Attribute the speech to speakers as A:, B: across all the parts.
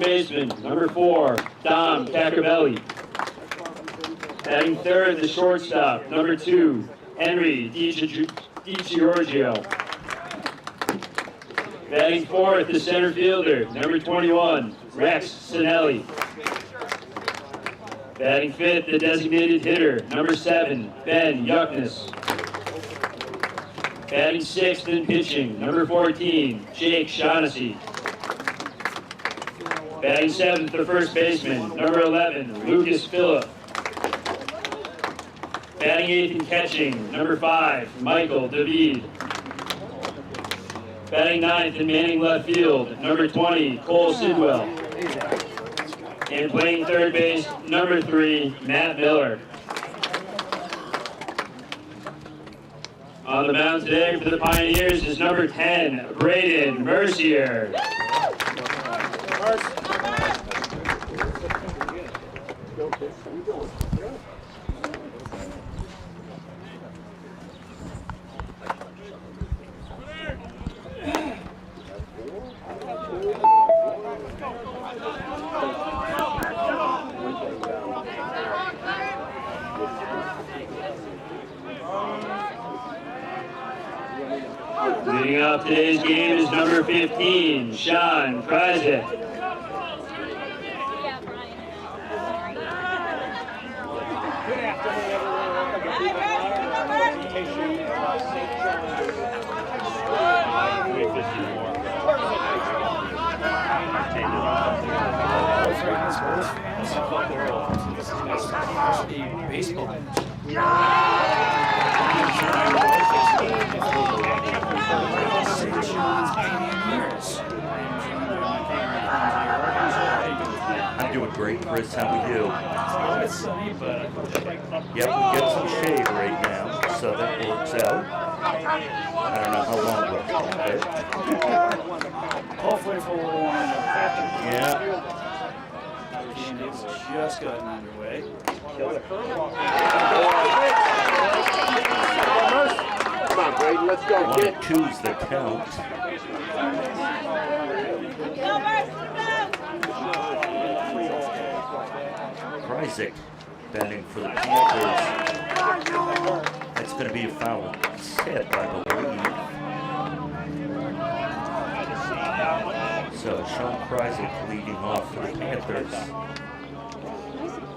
A: Baseman, number 4, Dom Caccarelli. Batting third, the shortstop, number 2, Henry DiGiorgio. Batting fourth, the center fielder, number 21, Rex Sinelli. Batting fifth, the designated hitter, number 7, Ben Yuckness. Batting sixth and pitching, number 14, Jake Shaughnessy. Batting seventh, the first baseman, number 11, Lucas Phillip. Batting eighth and catching, number 5, Michael David. Batting ninth and manning left field, number 20, Cole Sidwell. And playing third base, number 3, Matt Miller. On the mound today for the Pioneers is number 10, Braden Mercier. Leading off today's game is number 15, Sean Kreisek.
B: Baseball.
C: I'm doing great, Chris. How are you?
B: It's sunny, but
C: Yep, we get some shade right now, so that works out. I don't know how long we'll keep it.
B: hopefully for one.
C: Yeah.
B: And it's just gotten underway.
D: Come on, Brady, let's go.
C: 1-2's the count. Kreisek batting for the Panthers. That's going to be a foul tip, I believe. So Sean Kreisek leading off for the Panthers.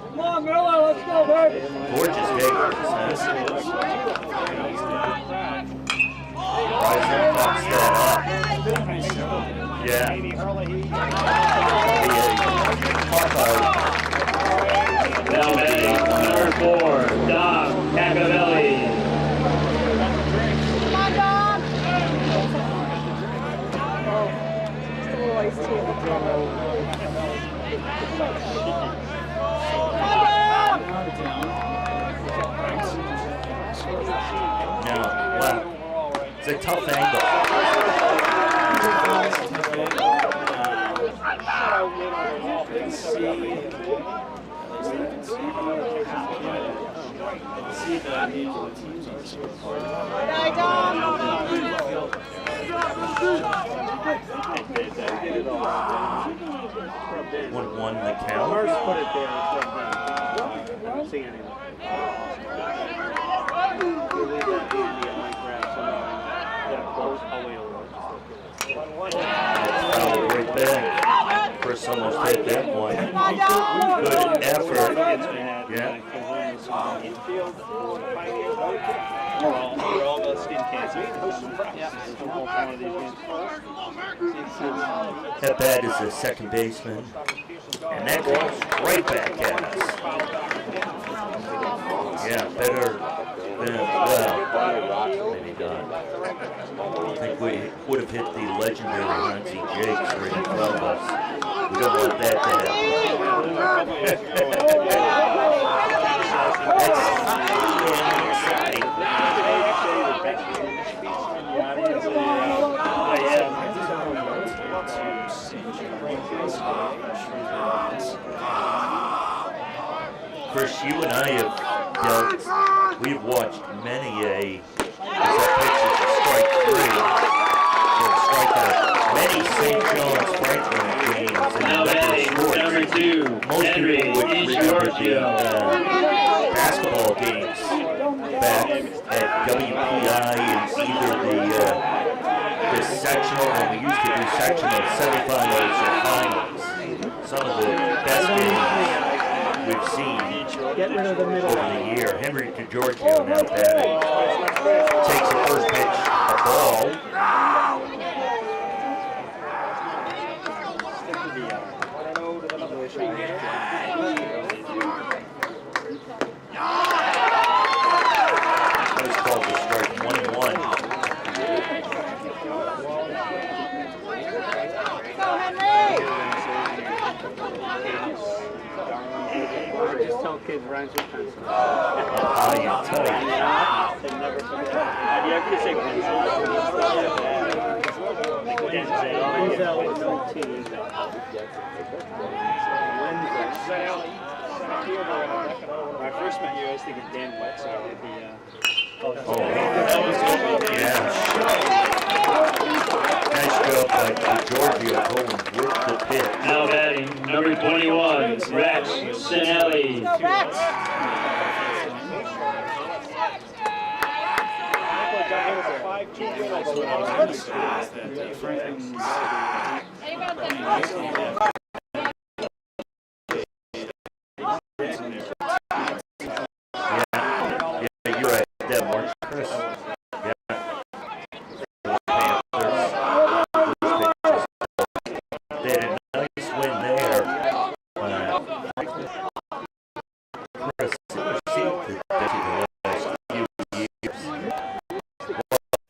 D: Come on, Miller, let's go, baby.
C: Gorgeous day for this, huh? Kreisek pops that up. Yeah. Pop out.
A: Now batting number 4, Dom Caccarelli.
E: Come on, Dom! Just a little iced tea.
C: Now, wow. It's a tough angle.
E: Bye, Dom!
C: 1-1 the count.
D: Put it there. I don't see anything.
C: Right back. Chris almost hit that one. Good effort. Yeah.
D: Infield, we're all the skin cancer.
C: That bat is the second baseman. And that goes right back at us. Yeah, better than, well, maybe not. I think we would have hit the legendary Hansi Jakes right in front of us. We don't want that to happen. Chris, you and I have dealt, we've watched many a, as that pitch is a strike 3, so strikeout many St. John's Franklin games and
A: Now
C: never
A: batting
C: scored.
A: number 2,
C: Most
A: Henry
C: people would
A: East
C: remember the
A: Yorkshire.
C: basketball games back at WPI in either the sectional, when we used to do sectional semifinals or finals. Some of the best games we've seen over the year. Henry DeGiorgio now batting. Takes the first pitch, a ball. First call to strike 1-1.
E: Go, Henry!
D: Just tell kids rhymes with pencil.
C: High and tight.
D: They never forget. Yeah, I could say pencil. Denzel with no T. When I first met you, I was thinking Dan Wet, so it would be,
C: Oh, yeah. Nice job by DeGiorgio going with the pitch.
A: Now batting number 21, Rex Sinelli.
E: Go, Rex!
C: Yeah, you're right. That March Chris. Yeah. They had a nice win there. Chris received the last few years. Well,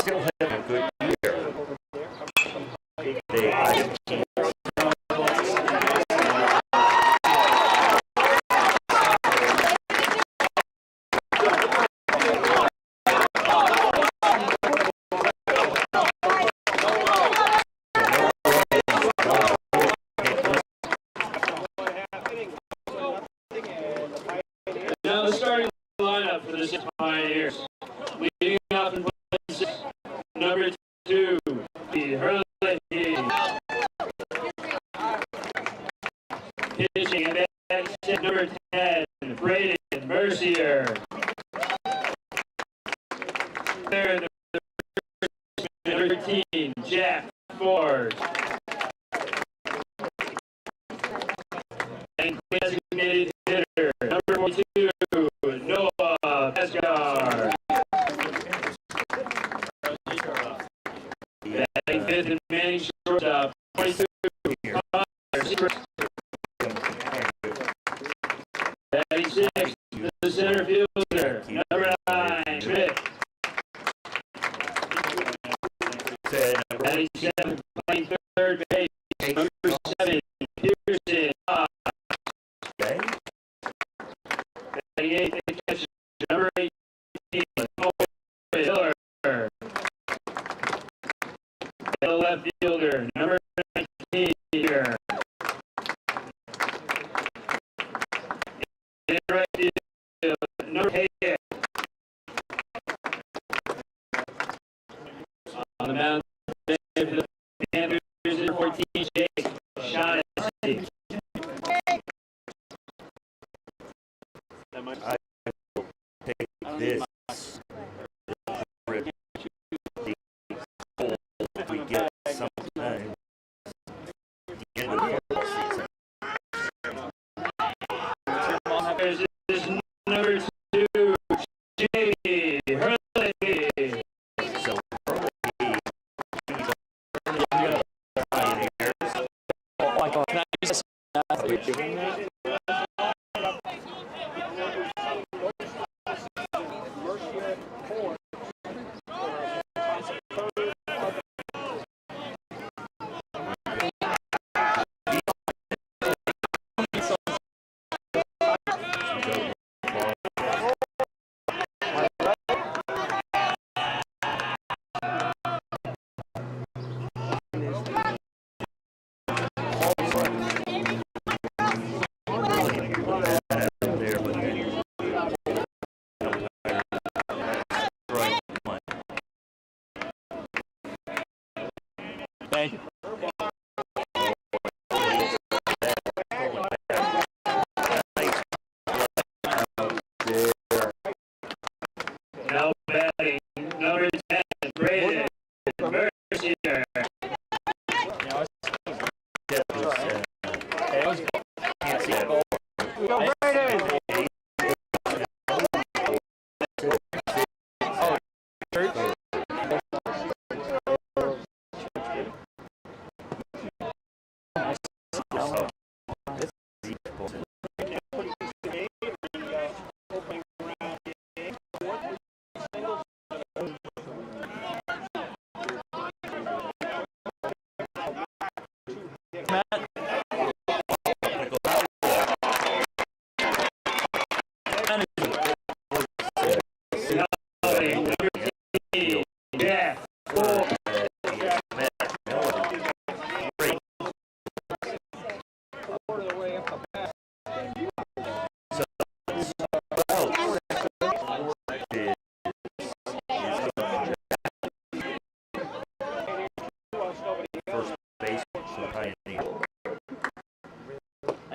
C: still having a good year. They, I
A: Now the starting lineup for the Six Pioneers. Leading off in place, number 2, Hurley. Pitching and batting number 10, Braden Mercier. Third, number 13, Jack Ford. And designated hitter, number 42, Noah Pescar. Batting fifth and manning shortstop, 22, Connor. Batting sixth, the center fielder, number 9, Schmidt. Batting seventh, playing third base, number 7, Pearson.
C: okay.
A: Batting eighth, catcher, number 18, Hiller. The left fielder, number 19 here. In right field, number 8. On the mound for the Panthers, number 14, Jake Shaughnessy.
C: Take this. We get sometime at the end of the football season.
A: There's this number 2, Jamie Hurley.
C: So early Pioneers.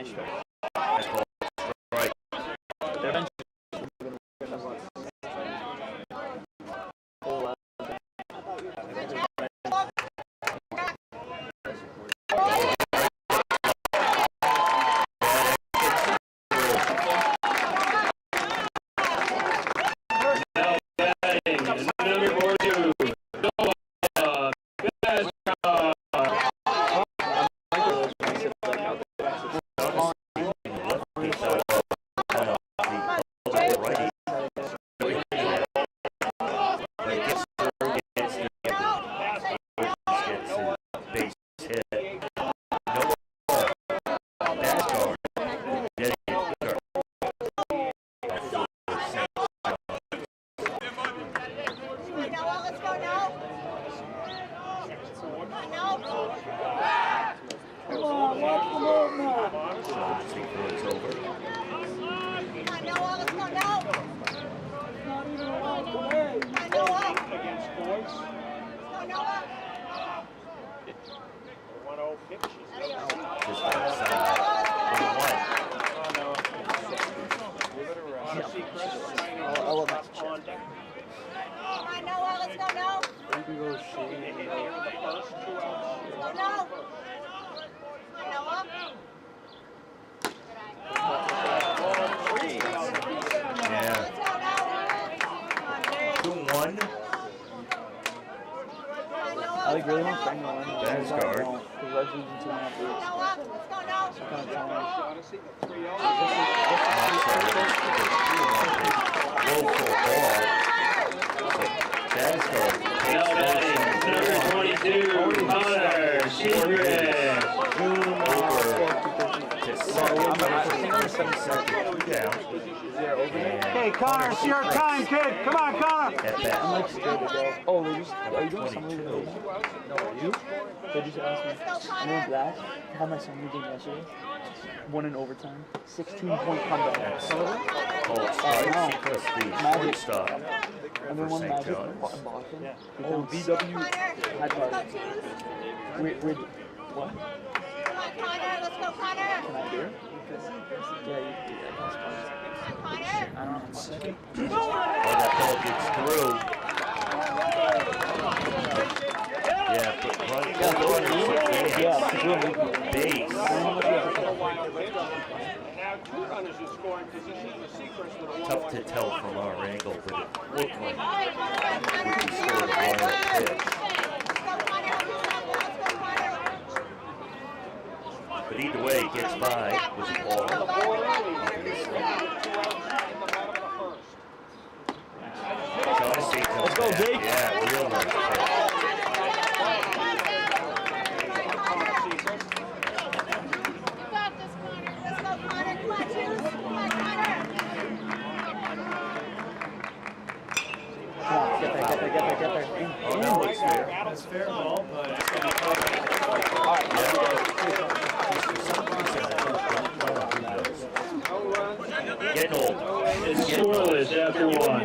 C: Right.
F: Hey, Connor, it's your time, kid. Come on, Connor.
G: I'm like scared to go. Oh, they just, are you doing summer league? No, are you? They just asked me. I'm doing black. I had my summer league game yesterday. Won in overtime. 16-point comeback.
C: Oh, it's right. Plus the
G: Magic.
C: stop.
G: And then one
C: St.
G: Magic
C: John's.
G: in Boston. Oh, VW. Had party. We're, what?
E: Come on, Connor. Let's go, Connor.
G: Can I do it? Yeah, you can do that.
E: Connor.
G: I don't know.
C: Oh, that ball gets through. Yeah, but run.
G: Yeah, it's really
C: Base. Tough to tell from our angle, but it looked like we scored a wild pitch. But either way, it gets by with the ball. Let's
G: go, Jake.
C: Yeah, real nice pitch.
G: Get there.
C: Oh, no, it's fair.
B: That's fair ball, but it's going to be
C: Getting old.
A: It's scoreless after one.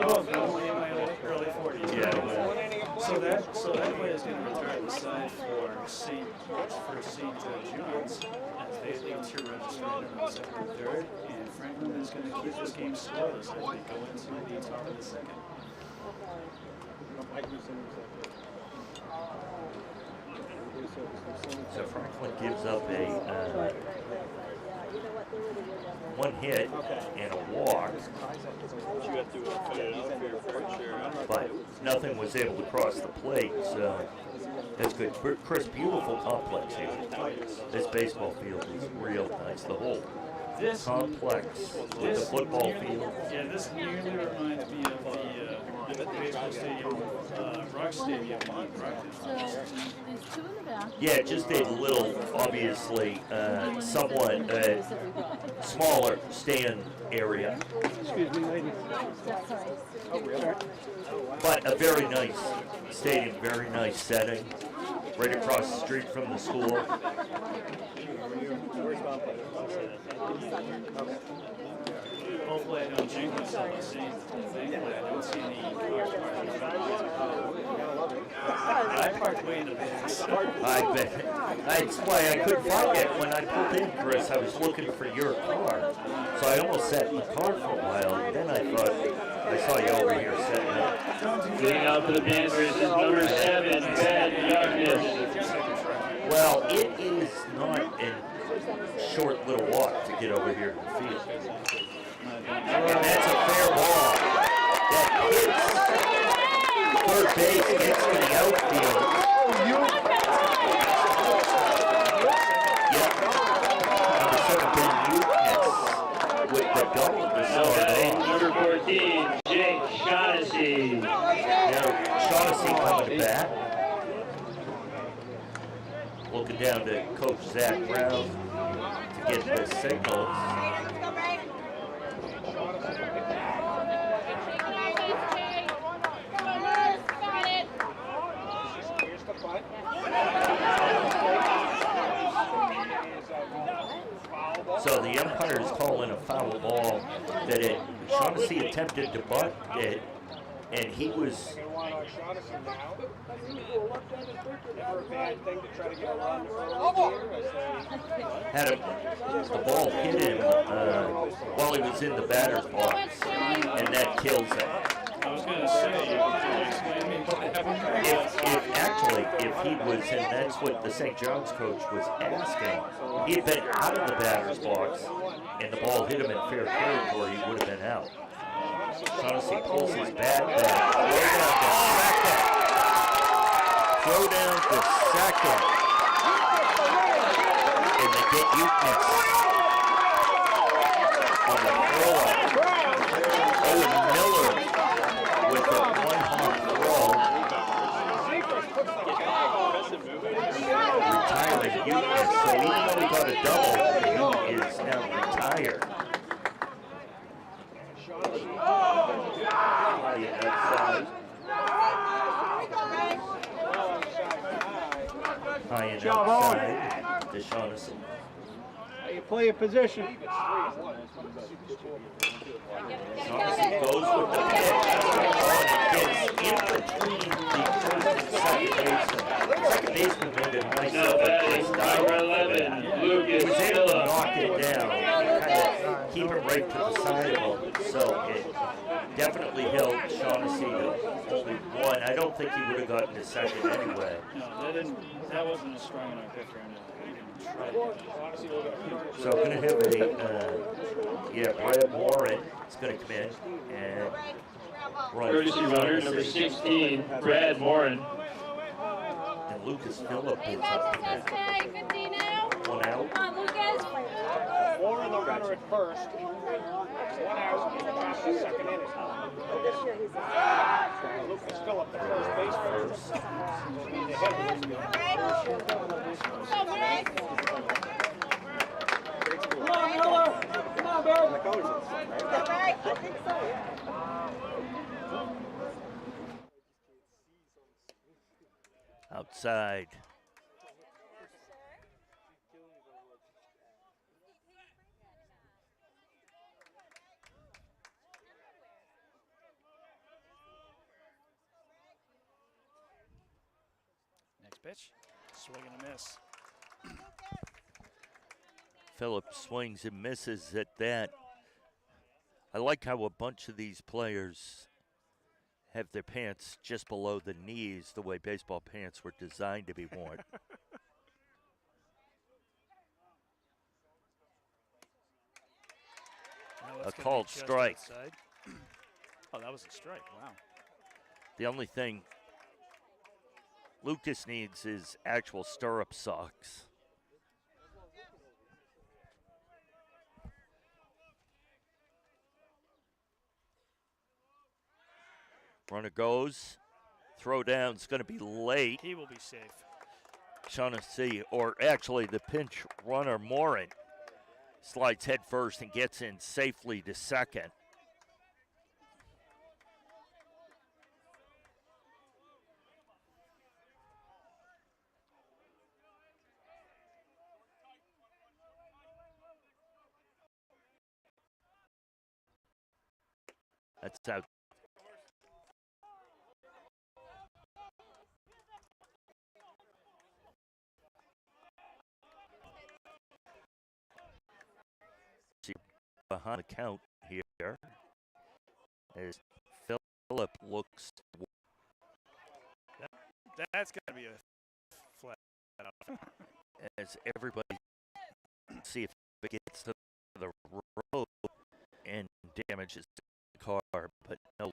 B: early 40s.
C: Yeah.
B: So that play is going to return the side for St. John's as they leave two runs straight on the second and third, and Franklin is going to keep this game scoreless as they go into the top of the second.
C: So Franklin gives up a one hit and a walk, but nothing was able to cross the plate, so that's good. Chris, beautiful complex here. This baseball field is real nice. The whole complex with the football field.
B: Yeah, this nearly reminds me of the baseball stadium, Rock Stadium on Rockland.
C: Yeah, just a little, obviously, somewhat smaller stand area.
G: Excuse me, lady.
C: But a very nice stadium, very nice setting, right across the street from the school.
B: Hopefully I don't jinx myself by saying thankfully I don't see any cars parked in front of me. I parked way in advance.
C: I bet. That's why I couldn't find it when I pulled in, Chris. I was looking for your car. So I almost sat in the car for a while, and then I thought, I saw you over here sitting up.
A: Getting out for the Panthers is number 7, Bad Darkness.
C: Well, it is not a short little walk to get over here to the field. And that's a fair ball. That hits third base, gets to the outfield. Yep. Number 7, Ben Eucness with the double to start off.
A: Number 14, Jake Shaughnessy.
C: Now, Shaughnessy coming to bat. Looking down to Coach Zach Brown to get the signals. So the umpire is calling a foul ball that Shaughnessy attempted to butt it, and he was had the ball hit him while he was in the batter's box, and that kills him.
B: I was going to say, explain me what happened.
C: If he was, and that's what the St. John's coach was asking, he had been out of the batter's box, and the ball hit him in fair territory, he would have been out. Shaughnessy pulls his bat back, throw down to second, and they get Eucnix on the throw-up. Owen Miller with a one-hop throw, retiring Eucnix. So even though he got a double, he is now retired. High and outside to Shaughnessy.
F: How you play your position?
C: Shaughnessy goes with the pitch. Gets in between the first and second baseman. Second baseman made a nice
A: Now batting number 11,
C: he
A: Lucas
C: was able to
A: Phillips.
C: knock it down and kind of keep it right to the side of him. So it definitely held Shaughnessy to only one. I don't think he would have gotten to second anyway.
B: No, that wasn't a strong enough hit for him to even try to.
C: So I'm going to have Brad Warren is going to come in and run
A: Courtesy runner, number 16, Brad Morin.
C: And Lucas Phillip is up to bat. One out.
H: Come on, Lucas.
D: Warren, the runner at first. 1 out in the top of the second inning. Lucas Phillip, the first baseman.
F: Come on, Miller. Come on, Bill.
C: Outside.
B: Next pitch, swing and a miss.
C: Phillips swings and misses at that. I like how a bunch of these players have their pants just below the knees, the way baseball pants were designed to be worn. A called strike.
B: Oh, that was a strike. Wow.
C: The only thing Lucas needs is actual stirrup socks. Runner goes. Throw down's going to be late.
B: He will be safe.
C: Shaughnessy, or actually the pinch runner Morin, slides head first and gets in safely to second. That's out. See behind the count here as Phillip looks.
B: That's got to be a flat out.
C: As everybody see if it gets to the road and damages the car, but no.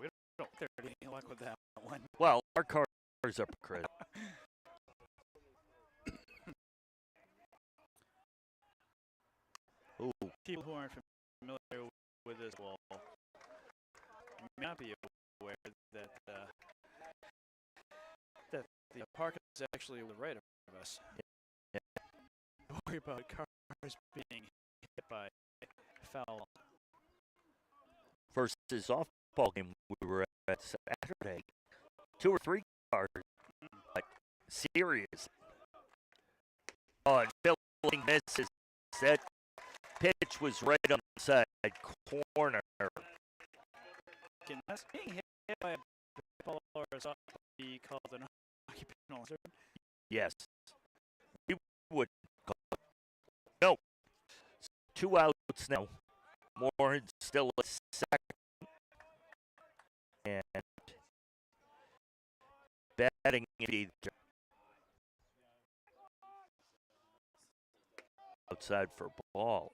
B: We don't get any luck with that one.
C: Well, our cars are Chris. Ooh,
B: People who aren't familiar with this wall may not be aware that that the park is actually to the right of us.
C: Yeah.
B: Don't worry about cars being hit by foul.
C: versus softball game we were at Saturday. 2 or 3 cars, like serious. Oh, and filling misses. That pitch was right on the side corner.
B: That's being hit by a ball or a softball be called an occupational hazard?
C: Yes. We would call it. No. 2 outs now. Moore still at second. And batting either. Outside for ball.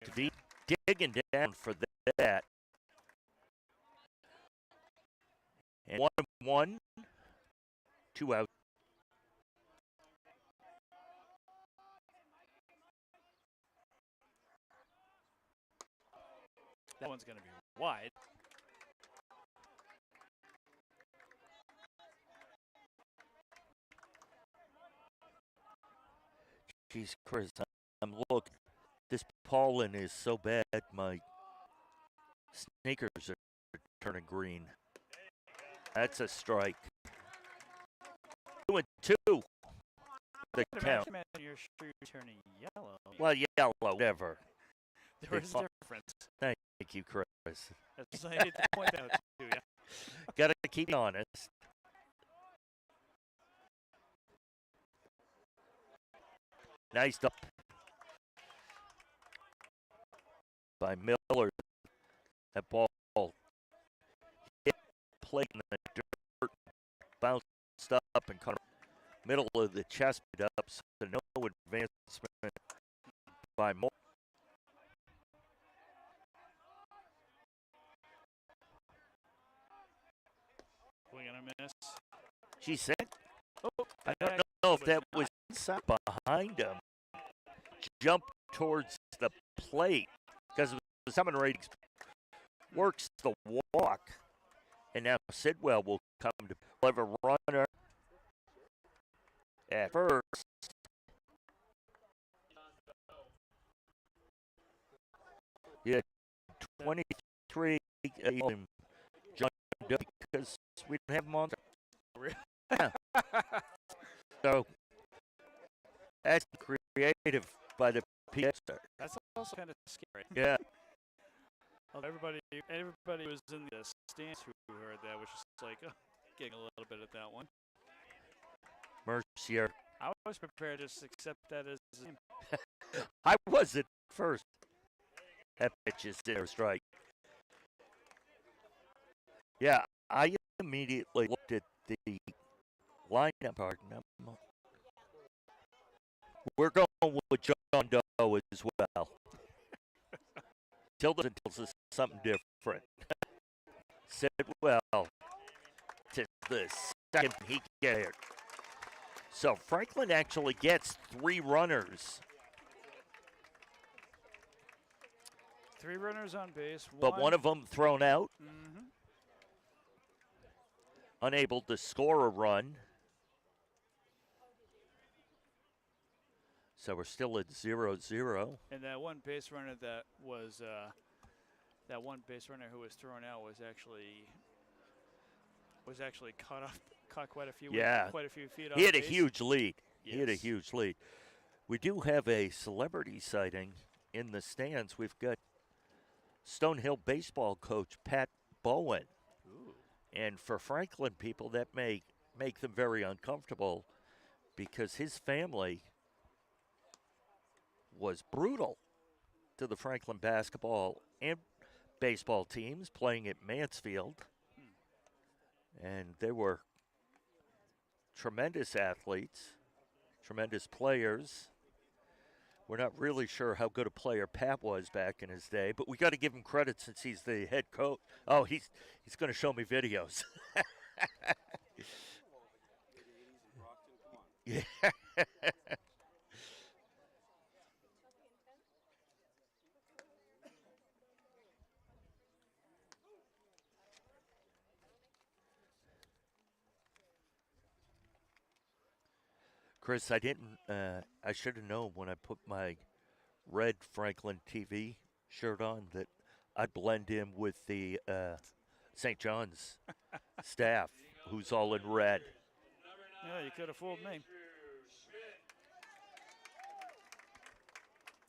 C: To be digging down for that. And 1-1, 2 out.
B: That one's going to be wide.
C: Jeez, Chris, I'm looking. This pollen is so bad, my sneakers are turning green. That's a strike. 2-2. The count.
B: Imagine your shoes turning yellow.
C: Well, yellow, whatever.
B: There is a difference.
C: Thank you, Chris.
B: That's what I need to point out to you.
C: Gotta keep it honest. Nice up by Miller. That ball hit plate in the dirt, bounced up and caught him middle of the chest up, so no advancement by Moore.
B: We're going to miss.
C: She said,
B: Oh,
C: I don't know if that was inside behind him. Jumped towards the plate because the summon rating works the walk. And now Sidwell will come to have a runner at first. Yeah, 23 John Doe because we didn't have him on. Yeah. So that's creative by the PS.
B: That's also kind of scary.
C: Yeah.
B: Well, everybody was in the stands who heard that was just like getting a little bit at that one.
C: Mercier.
B: I was prepared to just accept that as a name.
C: I was at first. That pitch is their strike. Yeah, I immediately looked at the lineup card. We're going with John Doe as well. Tilda tells us something different. Said, well, to the second he gets it. So Franklin actually gets 3 runners.
B: 3 runners on base.
C: But one of them thrown out.
B: Mm-hmm.
C: Unable to score a run. So we're still at 0-0.
B: And that one base runner that was who was thrown out was actually caught quite a few feet off
C: He had a
B: base.
C: huge lead.
B: Yes.
C: He had a huge lead. We do have a celebrity sighting in the stands. We've got Stonehill baseball coach Pat Bowen.
B: Ooh.
C: And for Franklin people, that may make them very uncomfortable because his family was brutal to the Franklin basketball and baseball teams playing at Mansfield. And they were tremendous athletes, tremendous players. We're not really sure how good a player Pat was back in his day, but we got to give him credit since he's the head coach. Oh, he's going to show me videos. Yeah. Chris, I didn't. I should have known when I put my red Franklin TV shirt on that I'd blend in with the St. John's staff, who's all in red.
B: Yeah, you could have fooled me.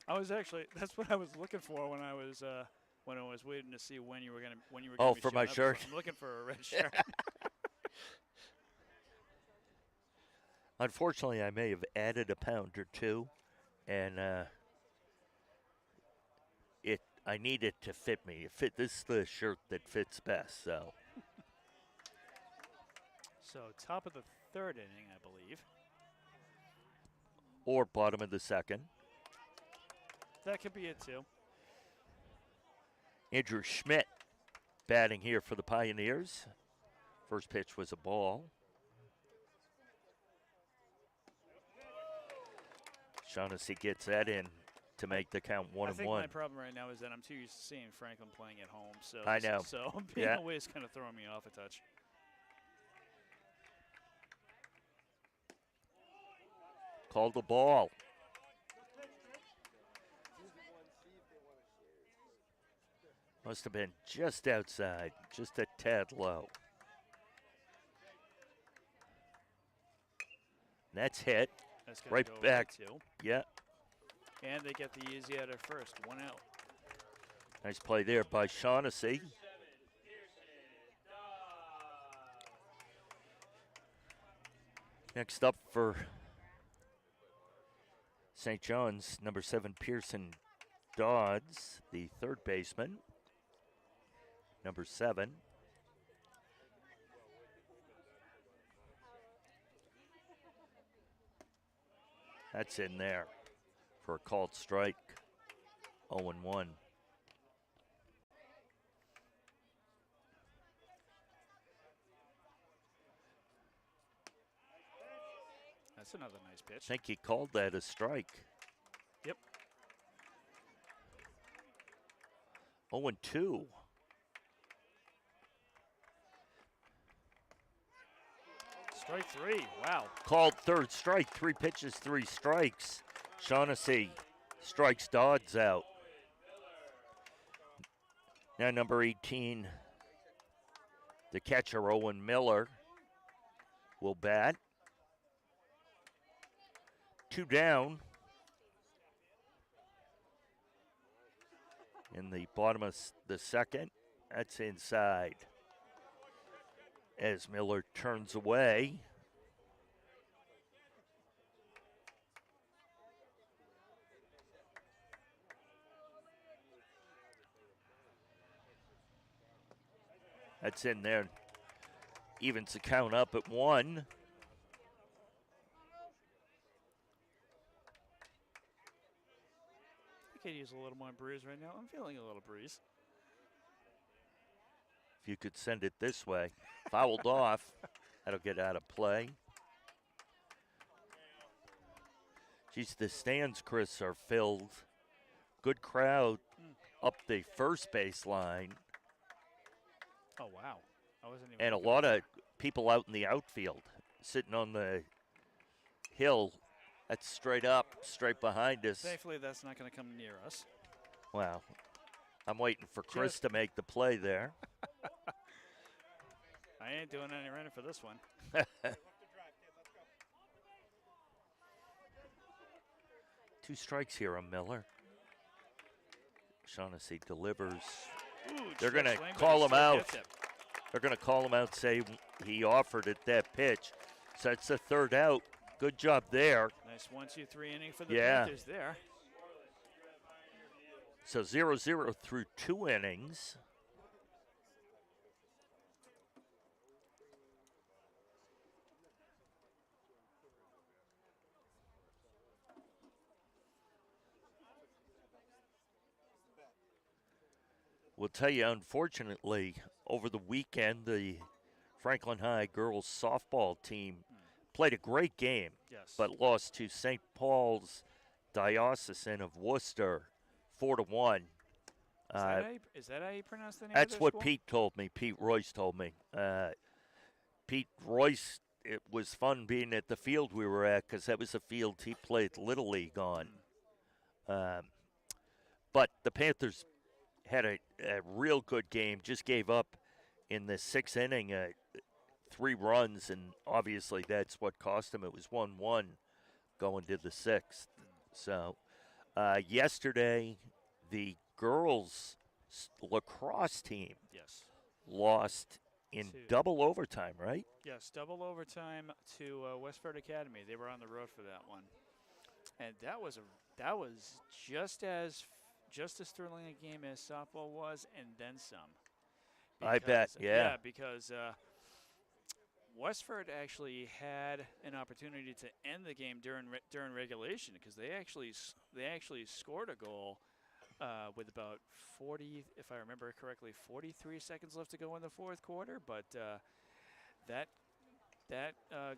B: That's what I was looking for when I was waiting to see when you were gonna
C: Oh,
B: be
C: for my
B: showing up.
C: shirt?
B: So I'm looking for a red shirt.
C: Unfortunately, I may have added a pound or two, and I need it to fit me. This is the shirt that fits best. So
B: Top of the third inning, I believe.
C: Or bottom of the second.
B: That could be it too.
C: Andrew Schmidt batting here for the Pioneers. First pitch was a ball. Shaughnessy gets that in to make the count 1-1.
B: I think my problem right now is that I'm too used to seeing Franklin playing at home. So
C: I know.
B: So being away is kind of throwing me off a touch.
C: Called the ball. Must have been just outside, just a tad low. That's hit.
B: That's gonna
C: Right
B: go
C: back.
B: too.
C: Yeah.
B: And they get the easy out at first. 1 out.
C: Nice play there by Shaughnessy. Next up for St. John's, number 7, Pearson Dodds, the third baseman. Number 7. That's in there for a called strike. 0-1.
B: That's another nice pitch.
C: I think he called that a strike.
B: Yep.
C: 0-2.
B: Strike 3. Wow.
C: Called third strike. 3 pitches, 3 strikes. Shaughnessy strikes Dodds out. Now number 18, the catcher, Owen Miller, will bat. 2 down. In the bottom of the second, that's inside. As Miller turns away. That's in there. Evens the count up at 1.
B: I could use a little more breeze right now. I'm feeling a little breeze.
C: If you could send it this way. Fouled off. That'll get out of play. Geez, the stands, Chris, are filled. Good crowd up the first base line.
B: Oh, wow. I wasn't even.
C: And a lot of people out in the outfield, sitting on the hill That's straight up, straight behind us.
B: Thankfully, that's not going to come near us.
C: Wow. I'm waiting for Chris to make the play there.
B: I ain't doing any running for this one.
C: 2 strikes here on Miller. Shaughnessy delivers.
B: Ooh,
C: They're going to
B: swing, but
C: call
B: he
C: him
B: still
C: out.
B: gets it.
C: They're going to call him out, say he offered at that pitch. So it's the 3rd out. Good job there.
B: Nice 1-2-3 inning for the
C: Yeah.
B: Panthers there.
C: So 0-0 through 2 innings. We'll tell you, unfortunately, over the weekend, the Franklin High girls softball team played a great game,
B: Yes.
C: but lost to St. Paul's Diocesan of Worcester 4-1.
B: Is that how you pronounce the name
C: That's
B: of their
C: what
B: school?
C: Pete told me. Pete Royce told me. Pete Royce, it was fun being at the field we were at because that was the field he played Little League on. But the Panthers had a real good game, just gave up in the 6th inning 3 runs, and obviously that's what cost them. It was 1-1 going to the 6th. So yesterday, the girls lacrosse team lost in double overtime, right?
B: Yes, double overtime to Westford Academy. They were on the road for that one, and that was just as thrilling a game as softball was, and then some.
C: I bet, yeah.
B: Yeah, because Westford actually had an opportunity to end the game during regulation because they actually scored a goal with about 40, if I remember correctly, 43 seconds left to go in the 4th quarter. But that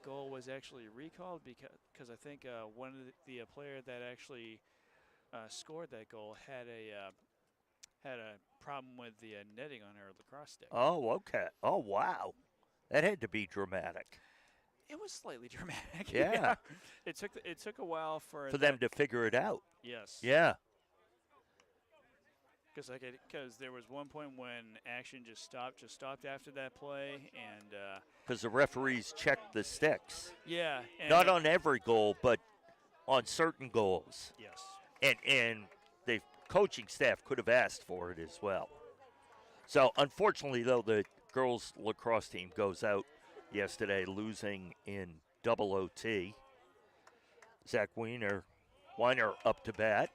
B: goal was actually recalled because I think one of the player that actually scored that goal had a problem with the netting on her lacrosse stick.
C: Oh, okay. Oh, wow. That had to be dramatic.
B: It was slightly dramatic.
C: Yeah.
B: It took a while for
C: them to figure it out.
B: Yes.
C: Yeah.
B: Because there was one point when action just stopped after that play, and
C: because the referees checked the sticks.
B: Yeah.
C: Not on every goal, but on certain goals.
B: Yes.
C: And the coaching staff could have asked for it as well. So, unfortunately, though, the girls lacrosse team goes out yesterday losing in double OT. Zach Weiner up to bat.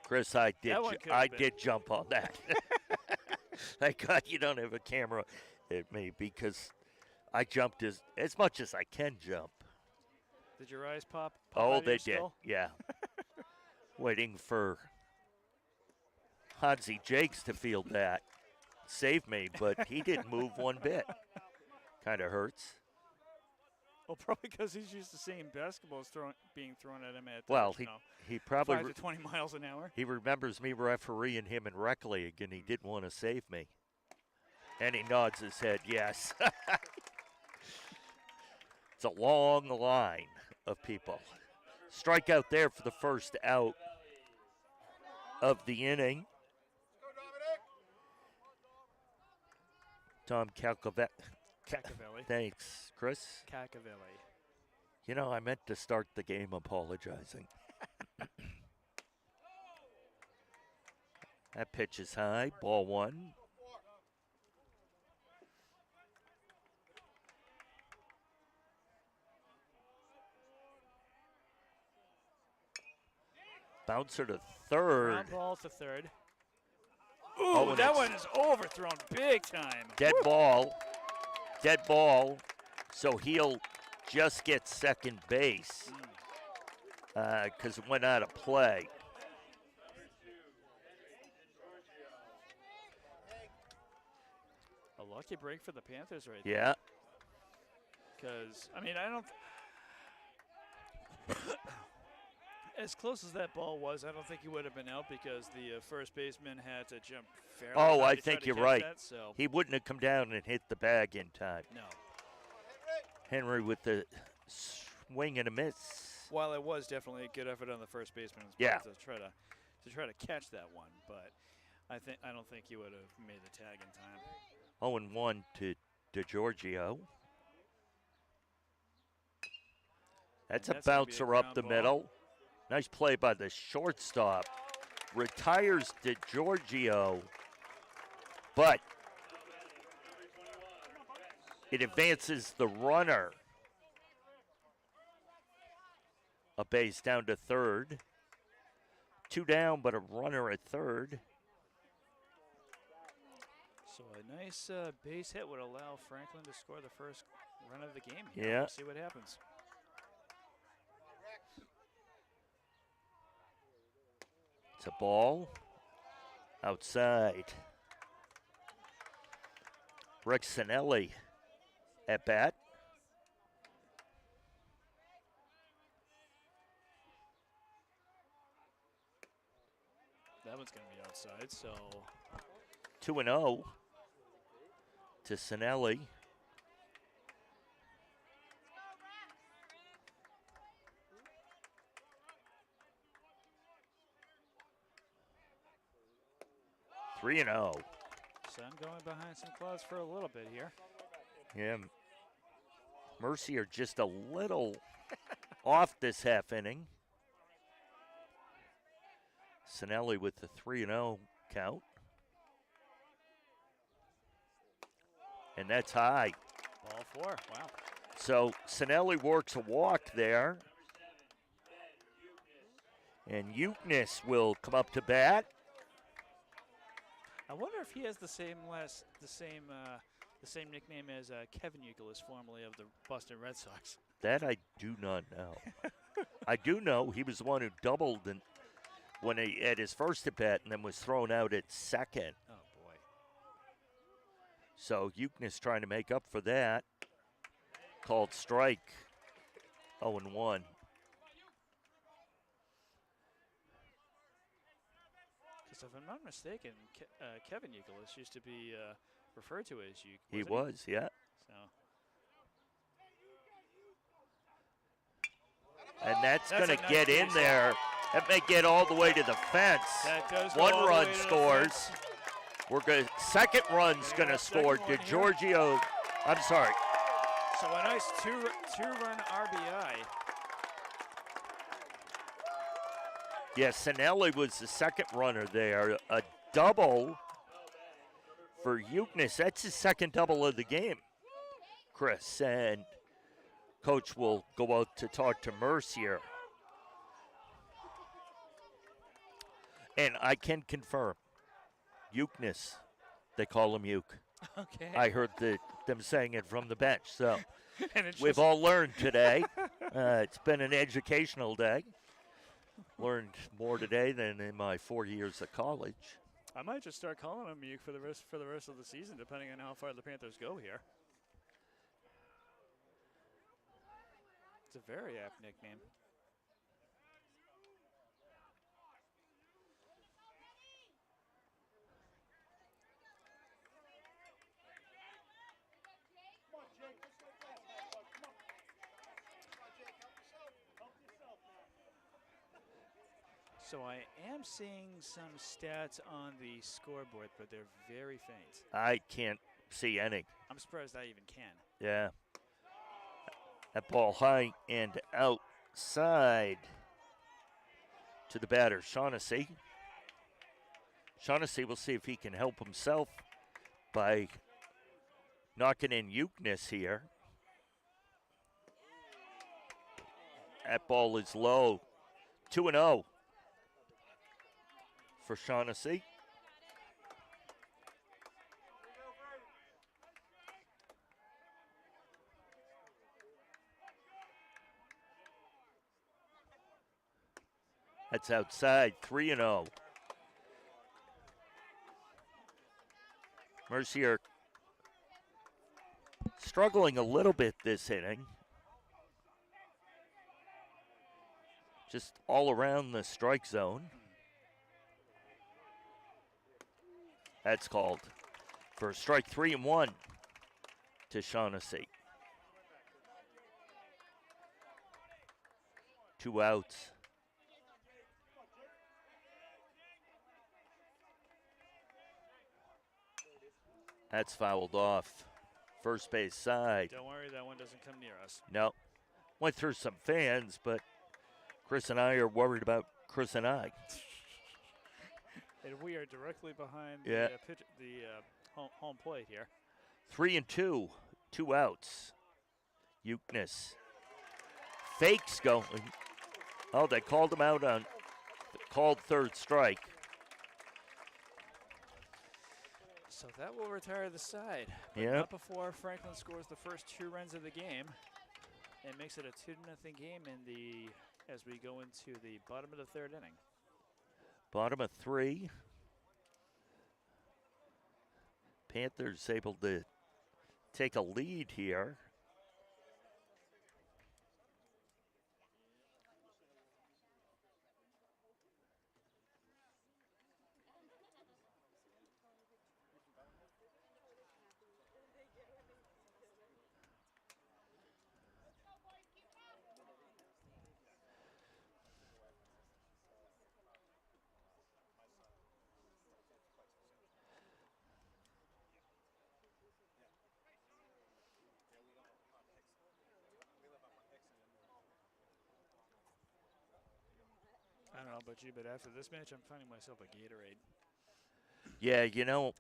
C: Chris, I did jump on that. Thank God you don't have a camera at me because I jumped as much as I can jump.
B: Did your eyes pop
C: Oh,
B: out of
C: they
B: your
C: did.
B: skull?
C: Yeah. Waiting for Hansi Jakes to field that. Save me, but he didn't move one bit. Kind of hurts.
B: Well, probably because he's used to seeing basketballs being thrown at him at
C: he probably
B: 5 to 20 miles an hour.
C: He remembers me refereeing him in rec league, and he didn't want to save me. And he nods his head, yes. It's a long line of people. Strikeout there for the first out of the inning. Tom Cacavelli. Thanks, Chris.
B: Cacavelli.
C: You know, I meant to start the game apologizing. That pitch is high, ball 1. Bouncer to third.
B: Ground ball to third. Ooh, that one is overthrown big time.
C: Dead ball. Dead ball. So he'll just get second base because it went out of play.
B: A lucky break for the Panthers right there.
C: Yeah.
B: Because, I mean, I don't. As close as that ball was, I don't think he would have been out because the first baseman had to jump fairly
C: Oh,
B: high
C: I
B: to try
C: think
B: to
C: you're
B: catch
C: right.
B: that, so.
C: He wouldn't have come down and hit the bag in time.
B: No.
C: Henry with the swing and a miss.
B: While it was definitely a good effort on the first baseman's part
C: Yeah.
B: to try to catch that one, but I don't think he would have made the tag in time.
C: 0-1 to DeGiorgio. That's a
B: That's gonna be a
C: bouncer up
B: ground
C: the
B: ball.
C: middle. Nice play by the shortstop. Retires DeGiorgio, but it advances the runner a base down to third. 2 down, but a runner at third.
B: So a nice base hit would allow Franklin to score the first run of the game here.
C: Yeah.
B: We'll see what happens.
C: It's a ball outside. Rex Sinelli at bat.
B: That one's going to be outside, so
C: 2-0 to Sinelli. Three and 0.
B: Sun going behind some clouds for a little bit here.
C: Yeah. Mercier just a little off this half inning. Sinelli with the 3-0 count. And that's high.
B: Ball 4, wow.
C: So Sinelli works a walk there. And Eucness will come up to bat.
B: I wonder if he has the same nickname as Kevin Youkilis, formerly of the Boston Red Sox.
C: That I do not know. I do know he was the one who doubled when he at his first at bat and then was thrown out at second.
B: Oh boy.
C: So Eucness trying to make up for that. Called strike. 0-1.
B: Because if I'm not mistaken, Kevin Youkilis used to be referred to as Euc.
C: He was, yeah.
B: So.
C: And that's going
B: a
C: to
B: nice
C: get in
B: base
C: there. That may get all the way to the fence.
B: That does go
C: One
B: all the
C: run
B: way to the
C: scores.
B: fence.
C: We're going. Second run's going to score.
B: second one
C: DeGiorgio. I'm sorry.
B: So a nice two-run RBI.
C: Yeah, Sinelli was the second runner there. A double for Eucness. That's his second double of the game, Chris. And Coach will go out to talk to Mercier. And I can confirm, Eucness, they call him Euc.
B: Okay.
C: I heard them saying it from the bench. So
B: And it's
C: we've
B: just-
C: all learned today. It's been an educational day. Learned more today than in my 4 years of college.
B: I might just start calling him Euc for the rest of the season, depending on how far the Panthers go here. It's a very apt nickname. So I am seeing some stats on the scoreboard, but they're very faint.
C: I can't see any.
B: I'm surprised I even can.
C: Yeah. That ball high and outside to the batter, Shaughnessy. Shaughnessy will see if he can help himself by knocking in Eucness here. That ball is low. 2-0 for Shaughnessy. That's outside, 3-0. Mercier struggling a little bit this inning. just all around the strike zone. That's called for strike 3-1 to Shaughnessy. 2 outs. That's fouled off. First base side.
B: Don't worry, that one doesn't come near us.
C: No. Went through some fans, but Chris and I are worried about Chris and I.
B: And we are directly behind
C: Yeah.
B: the home plate here.
C: 3-2. 2 outs. Eucness. Fakes going. Oh, they called him out on called third strike.
B: So that will retire the side. But
C: Yeah.
B: not before Franklin scores the first 2 runs of the game. And makes it a 2-0 game as we go into the bottom of the 3rd inning.
C: Bottom of 3. Panthers able to take a lead here.
B: I don't know about you, but after this match, I'm finding myself a Gatorade.
C: Yeah, you know,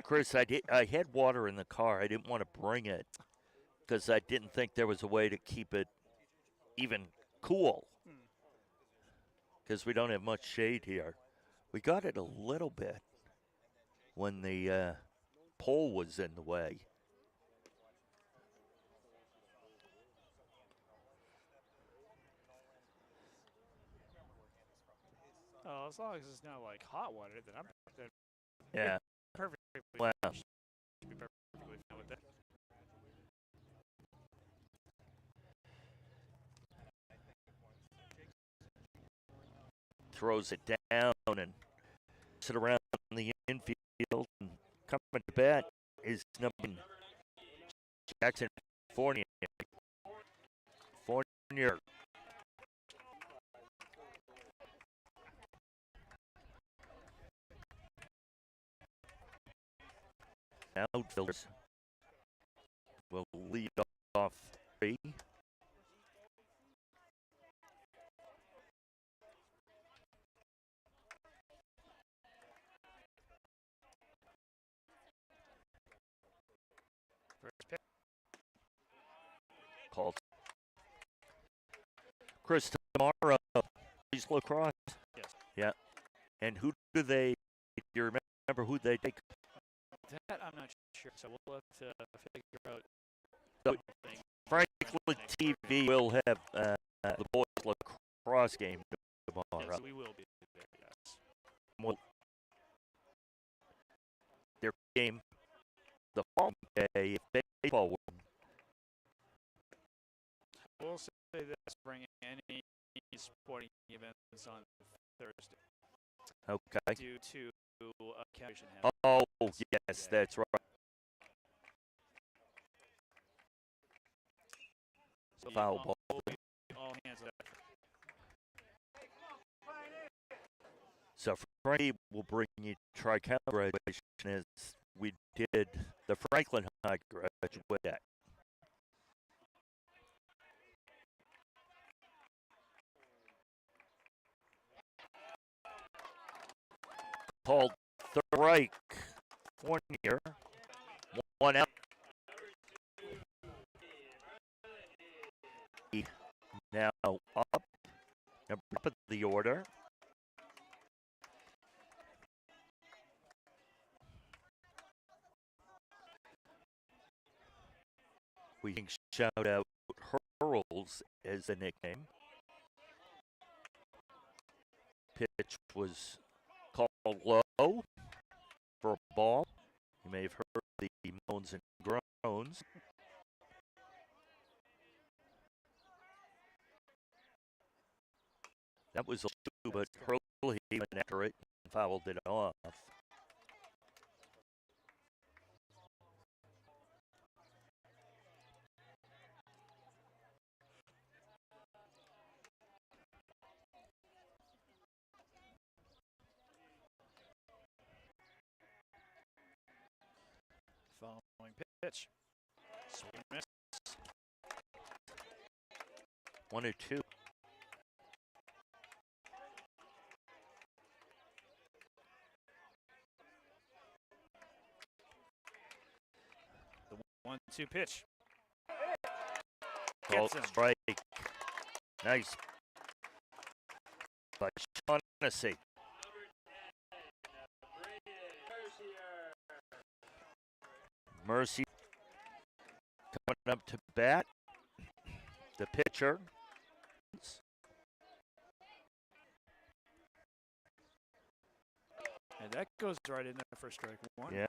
C: Chris, I had water in the car. I didn't want to bring it because I didn't think there was a way to keep it even cool because we don't have much shade here. We got it a little bit when the pole was in the way.
B: Oh, as long as it's not like hot water, then I'm
C: Yeah.
B: perfectly
C: Wow.
B: should be perfectly fine with that.
C: Throws it down and sit around the infield and coming to bat is number Jackson Fournier. Fournier. Outfielders will lead off 3.
B: First pitch.
C: Called Chris tomorrow. He's lacrosse.
B: Yes.
C: Yeah. And who do they? Do you remember who they take?
B: That I'm not sure, so we'll have to figure out.
C: So, Franklin TV will have the boys lacrosse game tomorrow.
B: Yes, we will be there. Yes.
C: Well, their game the following day if baseball were.
B: We'll say this: bring any sporting events on Thursday.
C: Okay.
B: Due to occasion.
C: Oh, yes, that's right.
B: So
C: Foul ball.
B: All hands up.
C: So Frankie will bring you Tri-County graduation as we did the Franklin High graduate deck. Called strike. Fournier. 1 out. Now up. Number of the order. We can shout out Hurls as a nickname. Pitch was called low for a ball. You may have heard the moans and groans. That was a two, but Hurley went after it and fouled it off.
B: Following pitch. Swing miss.
C: 1-2.
B: The 1-2 pitch.
C: Called
B: Gets him.
C: strike. Nice. By Shaughnessy. Mercy coming up to bat. The pitcher.
B: And that goes right in there for strike one.
C: Yeah.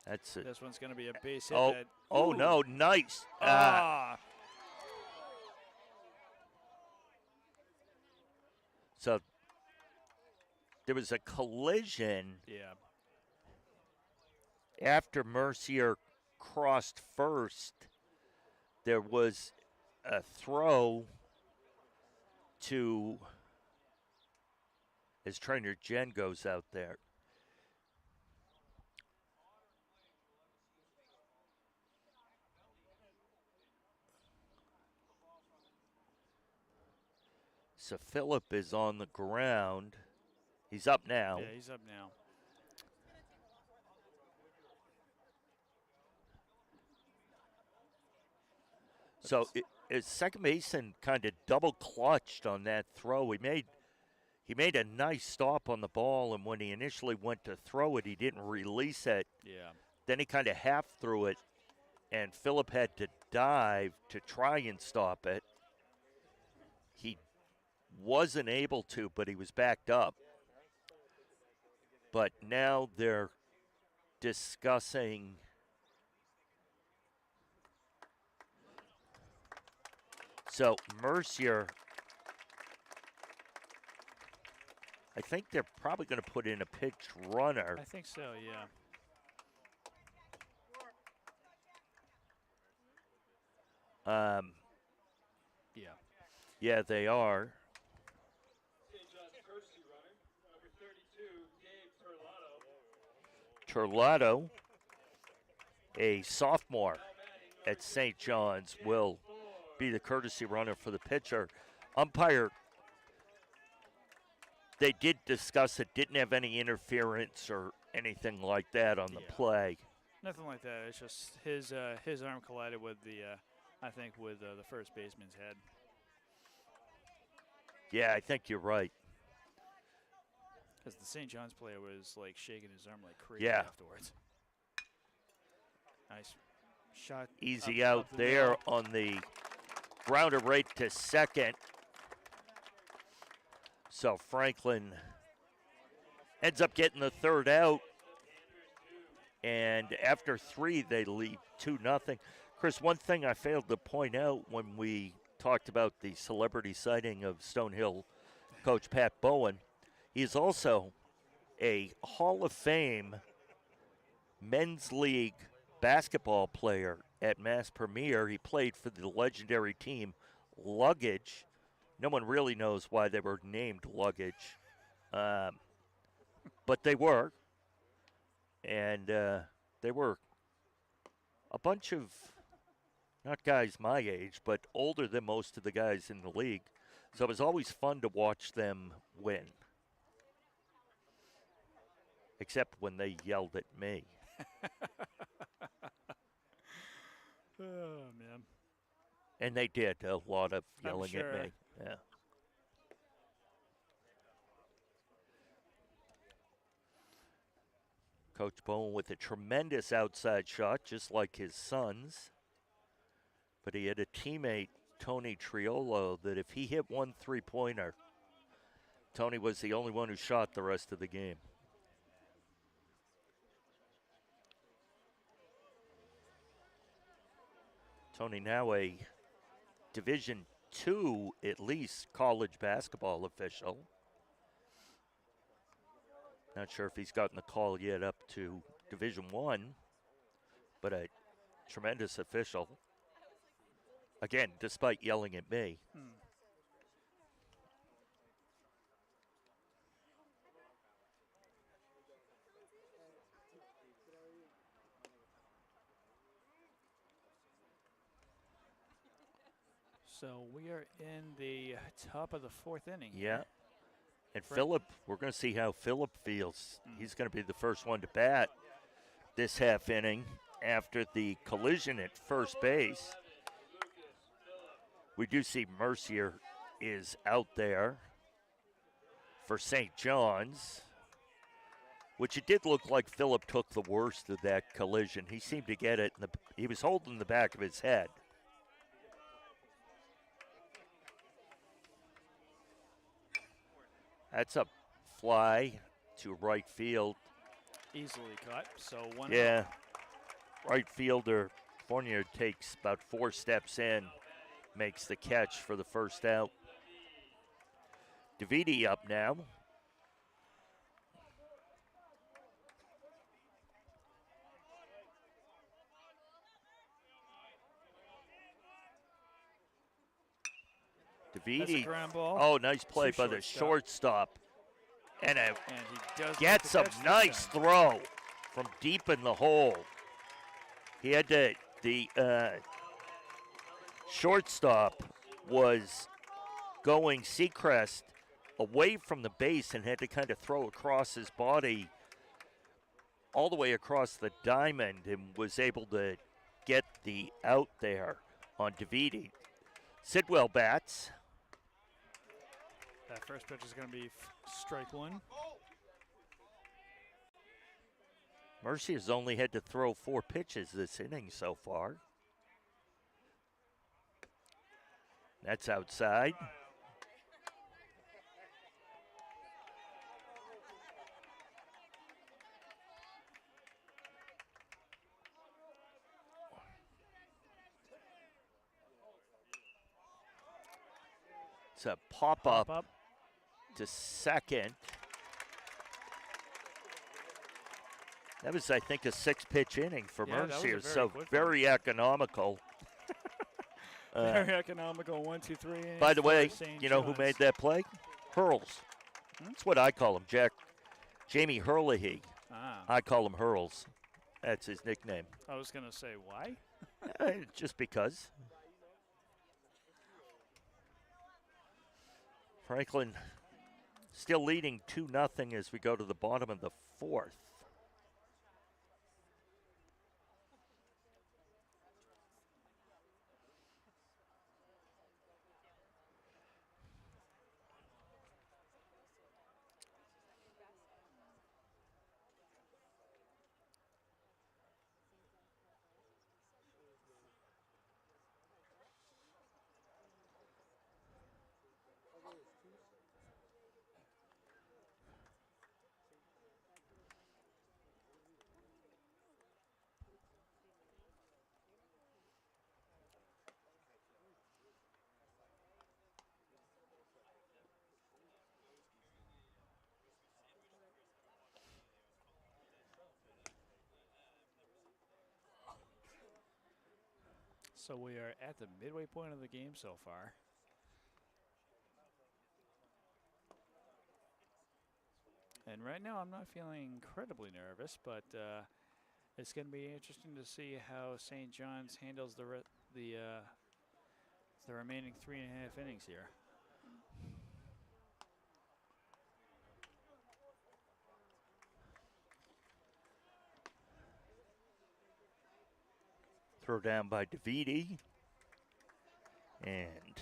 C: That's it.
B: This one's going to be a base hit.
C: Oh,
B: that,
C: oh
B: ooh.
C: no, nice. So there was a collision
B: Yeah.
C: after Mercier crossed first. There was a throw to as trainer Jen goes out there. So Phillip is on the ground. He's up now.
B: Yeah, he's up now.
C: So second baseman kind of double clutched on that throw. He made a nice stop on the ball, and when he initially went to throw it, he didn't release it.
B: Yeah.
C: Then he kind of half threw it, and Phillip had to dive to try and stop it. He wasn't able to, but he was backed up. But now they're discussing so Mercier, I think they're probably going to put in a pitch runner.
B: I think so, yeah. Yeah.
C: Yeah, they are. Turlato, a sophomore at St. John's, will be the courtesy runner for the pitcher. Umpire, they did discuss it, didn't have any interference or anything like that on the play.
B: Nothing like that. It's just his arm collided with I think with the first baseman's head.
C: Yeah, I think you're right.
B: Because the St. John's player was like shaking his arm like crazy
C: Yeah.
B: afterwards. Nice shot.
C: Easy
B: up
C: out
B: the
C: there
B: middle.
C: on the grounder right to second. So Franklin ends up getting the third out. And after three, they lead 2-0. Chris, one thing I failed to point out when we talked about the celebrity sighting of Stonehill coach Pat Bowen, he is also a Hall of Fame men's league basketball player at Mass Premier. He played for the legendary team Luggage. No one really knows why they were named Luggage, but they were. And they were a bunch of, not guys my age, but older than most of the guys in the league. So it was always fun to watch them win. Except when they yelled at me.
B: Oh, man.
C: And they did a lot of
B: I'm
C: yelling
B: sure.
C: at me. Yeah. Coach Bowen with a tremendous outside shot, just like his sons. But he had a teammate, Tony Triolo, that if he hit one three-pointer, Tony was the only one who shot the rest of the game. Tony, now a Division II, at least, college basketball official. Not sure if he's gotten the call yet up to Division I, but a tremendous official. Again, despite yelling at me.
B: So we are in the top of the fourth inning.
C: Yeah.
B: Here.
C: And Phillip, we're going to see how Phillip feels. He's going to be the first one to bat this half inning after the collision at first base. We do see Mercier is out there for St. John's, which it did look like Phillip took the worst of that collision. He seemed to get it, he was holding the back of his head. That's a fly to right field.
B: Easily caught, so 1
C: Yeah, right fielder Fournier takes about 4 steps in, makes the catch for the first out. DeViti up now. DeViti.
B: Ground ball.
C: Oh, nice play by the shortstop. And
B: he does
C: gets a nice throw from deep in the hole. He had to, the shortstop was going Seacrest away from the base and had to kind of throw across his body all the way across the diamond and was able to get the out there on DeViti. Sidwell bats.
B: That first pitch is going to be strike 1.
C: Mercy has only had to throw 4 pitches this inning so far. That's outside. It's a pop-up to second. That was, I think, a 6-pitch inning for Mercier, so very economical.
B: Very economical, 1, 2, 3.
C: By the way, you know who made that play? Hurls. That's what I call him, Jamie Herlihy. I call him Hurls. That's his nickname.
B: I was going to say, why?
C: Just because. Franklin still leading 2-0 as we go to the bottom of the 4th.
B: So we are at the midway point of the game so far. And right now I'm not feeling incredibly nervous, but it's going to be interesting to see how St. John's handles the remaining 3.5 innings here.
C: Throw down by DeViti. And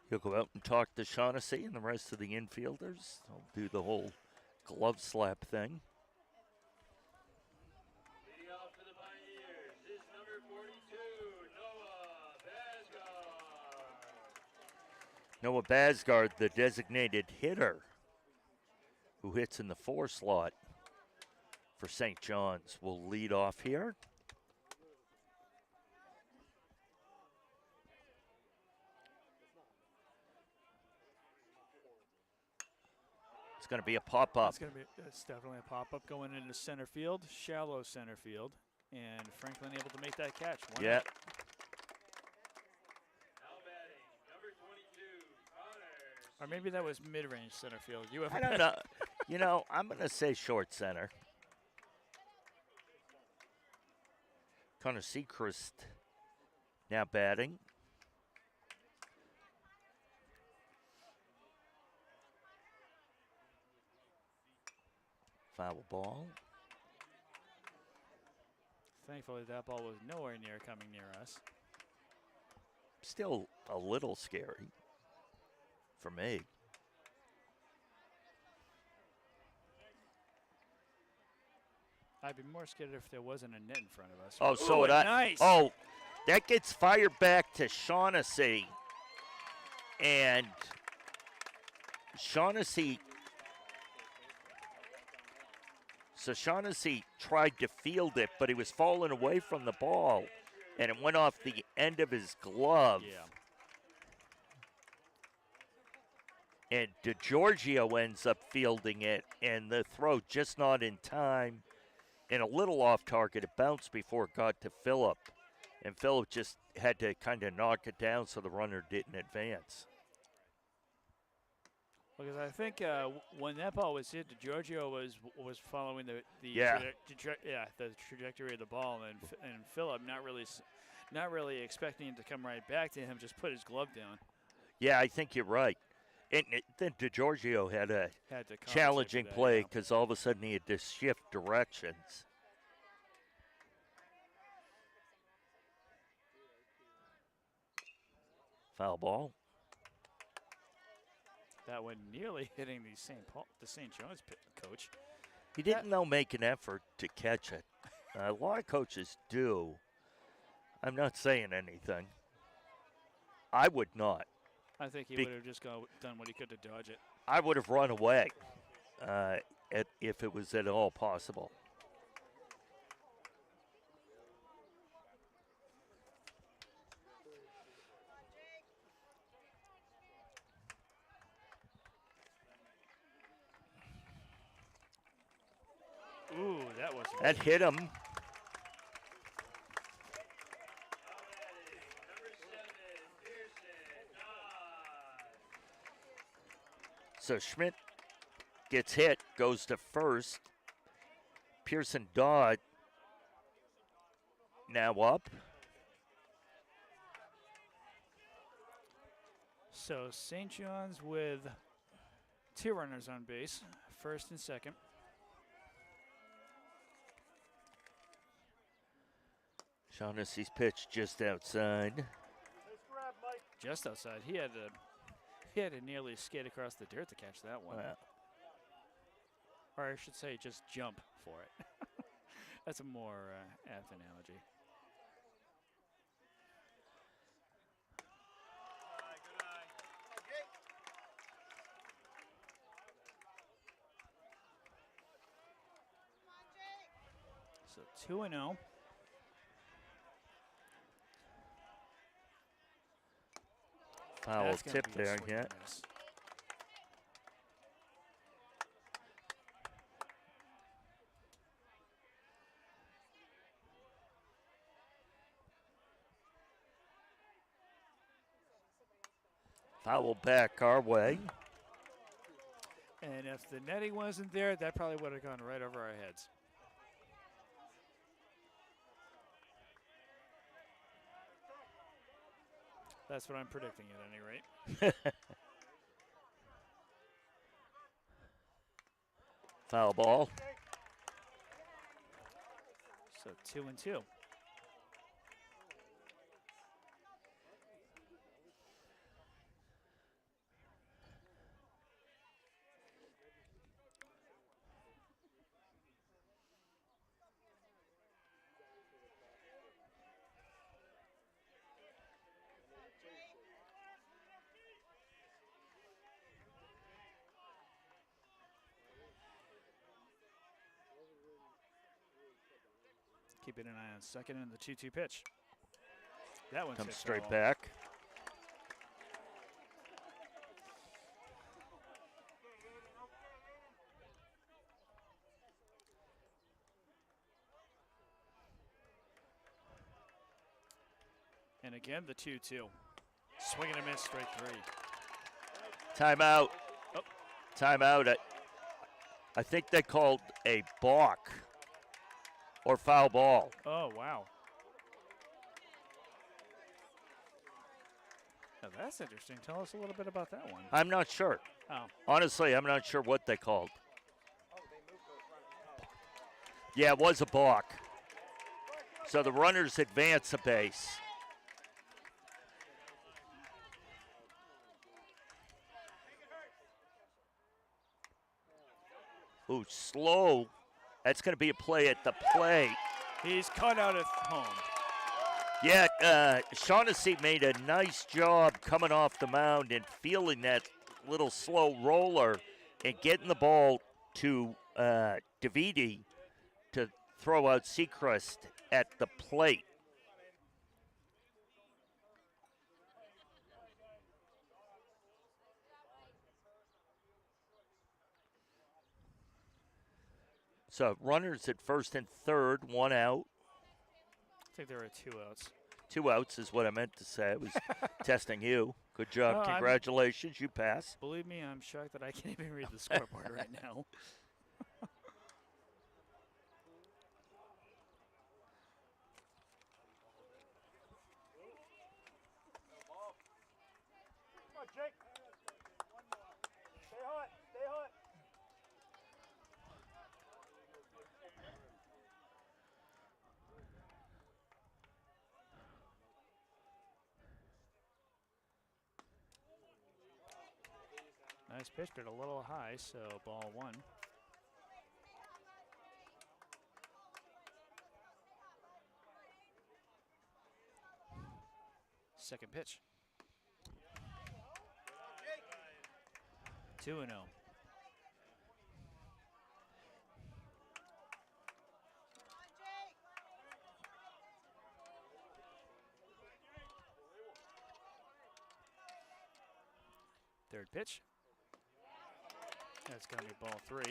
C: he'll go out and talk to Shaughnessy and the rest of the infielders. They'll do the whole glove slap thing.
A: Leading off for the Pioneers is number 42, Noah Basgard.
C: Noah Basgard, the designated hitter, who hits in the 4 slot for St. John's, will lead off here. going to be a pop-up.
B: It's definitely a pop-up going into center field, shallow center field, and Franklin able to make that catch.
C: Yeah.
A: Now batting, number 22, Connor.
B: Or maybe that was mid-range center field. You ever
C: I don't know. You know, I'm going to say short center. Connor Seacrest now batting. Foul ball.
B: Thankfully, that ball was nowhere near coming near us.
C: Still a little scary for me.
B: I'd be more scared if there wasn't a net in front of us.
C: Oh, so would I.
B: Nice.
C: Oh, that gets fired back to Shaughnessy. And Shaughnessy. So Shaughnessy tried to field it, but he was falling away from the ball. And it went off the end of his glove.
B: Yeah.
C: And DeGiorgio ends up fielding it, and the throw just not in time. And a little off target. It bounced before it got to Phillip. And Phillip just had to kind of knock it down so the runner didn't advance.
B: Because I think when that ball was hit, Giorgio was following the trajectory of the ball, and Phillip not really expecting it to come right back to him, just put his glove down.
C: Yeah, I think you're right. And then DeGiorgio had a challenging play because all of a sudden he had to shift directions. Foul ball.
B: That one nearly hitting the St. John's coach.
C: He didn't, though, make an effort to catch it. A lot of coaches do. I'm not saying anything. I would not.
B: I think he would have just done what he could to dodge it.
C: I would have run away if it was at all possible.
B: Ooh, that
C: hit him. So Schmidt gets hit, goes to first. Pearson Dodd now up.
B: So St. John's with 2 runners on base, first and second.
C: Shaughnessy's pitch just outside.
B: Just outside. He had to nearly skate across the dirt to catch that one.
C: Wow.
B: Or I should say just jump for it. That's a more apt analogy. So 2-0.
C: Foul tip there, yeah. Foul back our way.
B: And if the netting wasn't there, that probably would have gone right over our heads. That's what I'm predicting at any rate.
C: Foul ball.
B: So 2-2. Keeping an eye on second and the 2-2 pitch. That one
C: comes straight back.
B: And again, the 2-2. Swing and a miss, straight 3.
C: Timeout.
B: Oh.
C: Timeout. I think they called a balk or foul ball.
B: Oh, wow. Now that's interesting. Tell us a little bit about that one.
C: I'm not sure.
B: Oh.
C: Honestly, I'm not sure what they called. Yeah, it was a balk. So the runners advance a base. Ooh, slow. That's going to be a play at the plate.
B: He's cut out at home.
C: Yeah, Shaughnessy made a nice job coming off the mound and feeling that little slow roller and getting the ball to Davidi to throw out Sechrist at the plate. So runners at first and third, 1 out.
B: I think there were 2 outs.
C: 2 outs is what I meant to say. I was testing you. Good job.
B: Oh,
C: Congratulations. You pass.
B: Believe me, I'm shocked that I can't even read the scoreboard right now.
D: Come on, Jake. Stay hot. Stay hot.
B: Nice pitch, but a little high, so ball 1. Second pitch. 2-0. Third pitch. That's going to be ball 3.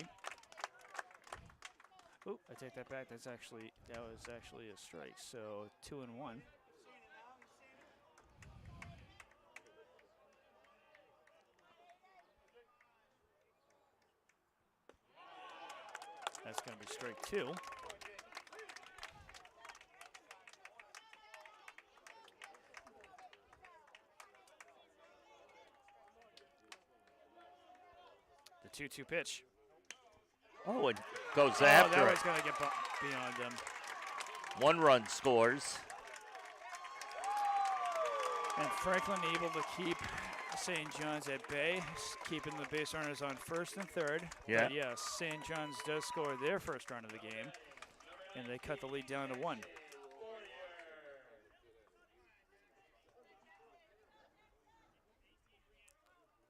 B: Ooh, I take that back. That was actually a strike. So 2-1. That's going to be strike 2. The 2-2 pitch.
C: Oh, it goes
B: Oh,
C: after
B: that
C: it.
B: was going to get beyond him.
C: 1 run scores.
B: And Franklin able to keep St. John's at bay, keeping the base runners on first and third.
C: Yeah.
B: But yes, St. John's does score their first run of the game, and they cut the lead down to 1.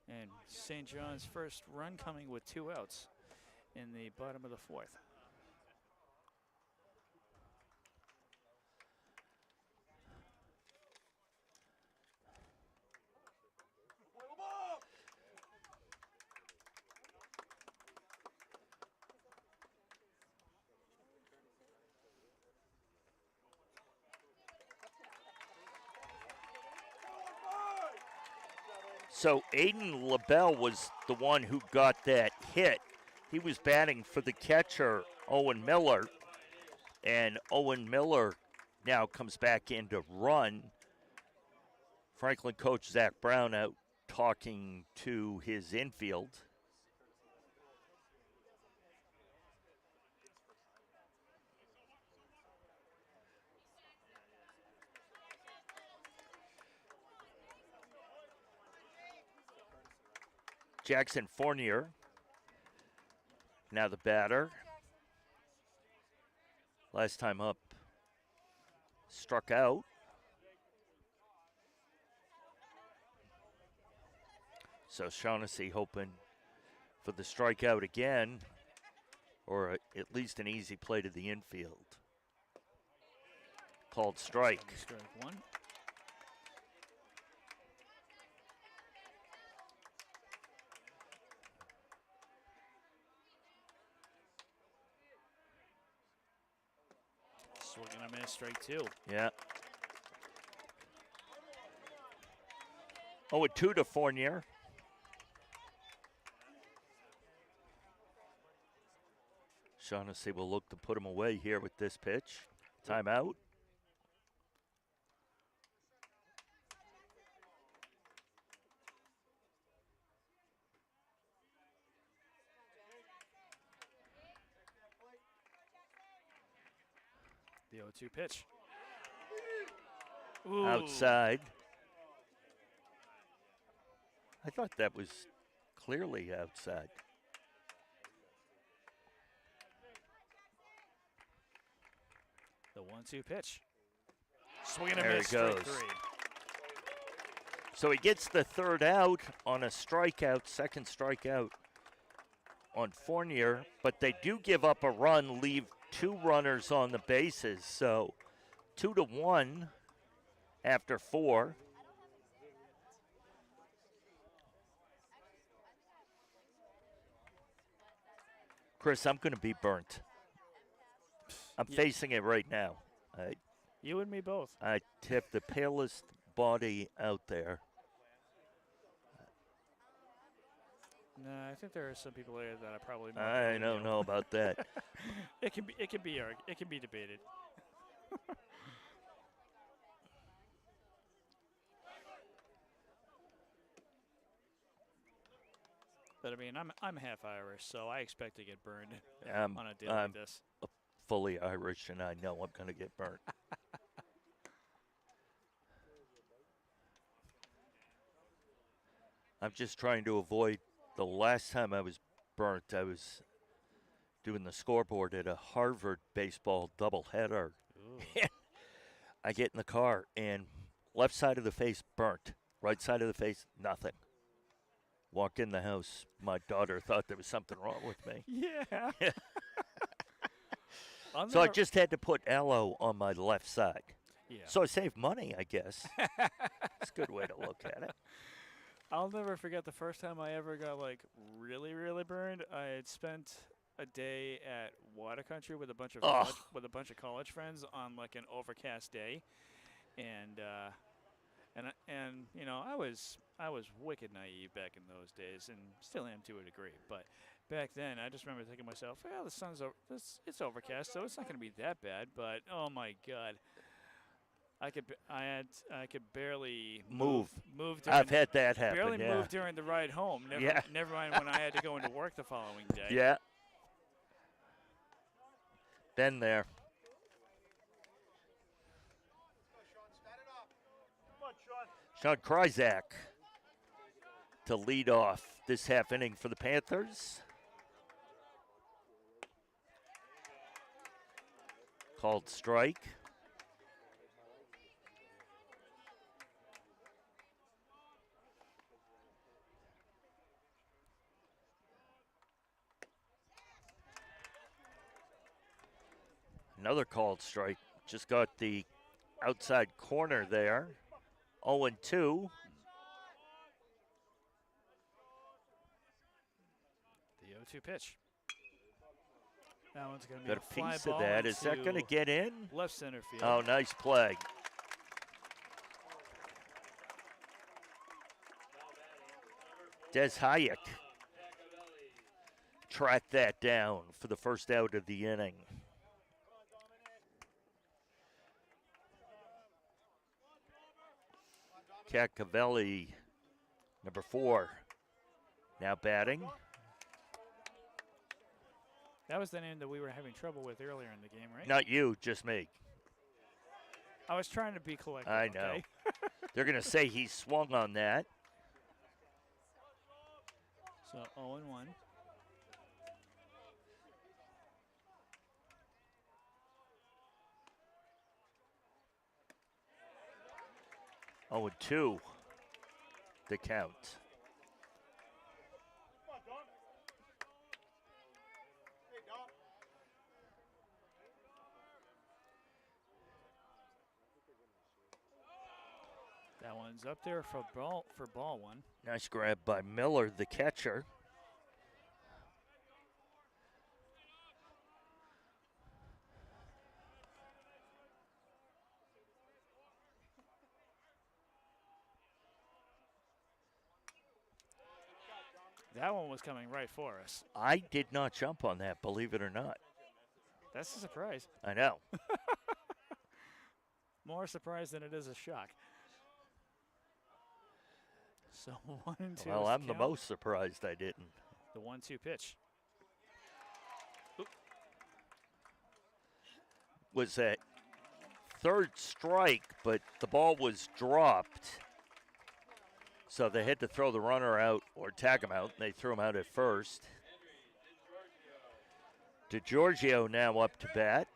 B: And St. John's first run coming with 2 outs in the bottom of the 4th.
C: So Aiden LaBelle was the one who got that hit. He was batting for the catcher, Owen Miller. And Owen Miller now comes back in to run. Franklin coach Zach Brown out talking to his infield. Jackson Fournier, now the batter. Last time up, struck out. So Shaughnessy hoping for the strikeout again, or at least an easy play to the infield. Called strike.
B: Strike 1. Swing and a miss, strike 2.
C: Yeah. 0-2 to Fournier. Shaughnessy will look to put him away here with this pitch. Timeout.
B: The 0-2 pitch. Ooh.
C: Outside. I thought that was clearly outside.
B: The 1-2 pitch. Swing and a
C: There
B: miss,
C: it goes.
B: strike 3.
C: So he gets the third out on a strikeout, second strikeout on Fournier, but they do give up a run, leave 2 runners on the bases. So 2-1 after 4. Chris, I'm going to be burnt. I'm facing it right now.
B: You and me both.
C: I tipped the palest body out there.
B: No, I think there are some people there that are probably.
C: I don't know about that.
B: It can be debated. But I mean, I'm half Irish, so I expect to get burned on a day like this.
C: Fully Irish, and I know I'm going to get burnt. I'm just trying to avoid the last time I was burnt. I was doing the scoreboard at a Harvard baseball doubleheader. I get in the car, and left side of the face burnt, right side of the face nothing. Walk in the house, my daughter thought there was something wrong with me.
B: Yeah.
C: So I just had to put aloe on my left side.
B: Yeah.
C: So I saved money, I guess. It's a good way to look at it.
B: I'll never forget the first time I ever got like really, really burned. I had spent a day at Water Country with a bunch of college friends on like an overcast day, and you know I was wicked naive back in those days, and still am to a degree. But back then, I just remember thinking to myself, well, the sun's it's overcast, so it's not going to be that bad. But oh my God. I could barely move.
C: I've had that happen.
B: Barely moved during the ride home. Never mind when I had to go into work the following day.
C: Yeah. Been there. Sean Kryzak to lead off this half inning for the Panthers. Called strike. Another called strike. Just got the outside corner there. 0-2.
B: The 0-2 pitch. That one's going to be
C: Got a
B: fly
C: piece
B: ball
C: of that. Is that going to get in?
B: Left center field.
C: Oh, nice play. Des Hayek tracked that down for the first out of the inning. Cacavelli, number 4, now batting.
B: That was the name that we were having trouble with earlier in the game, right?
C: Not you, just me.
B: I was trying to be collected.
C: I know.
B: Okay?
C: They're going to say he swung on that.
B: So 0-1.
C: Oh, and 2, the count.
B: That one's up there for ball one.
C: Nice grab by Miller, the catcher.
B: That one was coming right for us.
C: I did not jump on that, believe it or not.
B: That's a surprise.
C: I know.
B: More surprise than it is a shock. So 1-2.
C: Well, I'm the most surprised I didn't.
B: The 1-2 pitch. Oop.
C: Was that third strike, but the ball was dropped. So they had to throw the runner out or tag him out, and they threw him out at first. DeGiorgio now up to bat.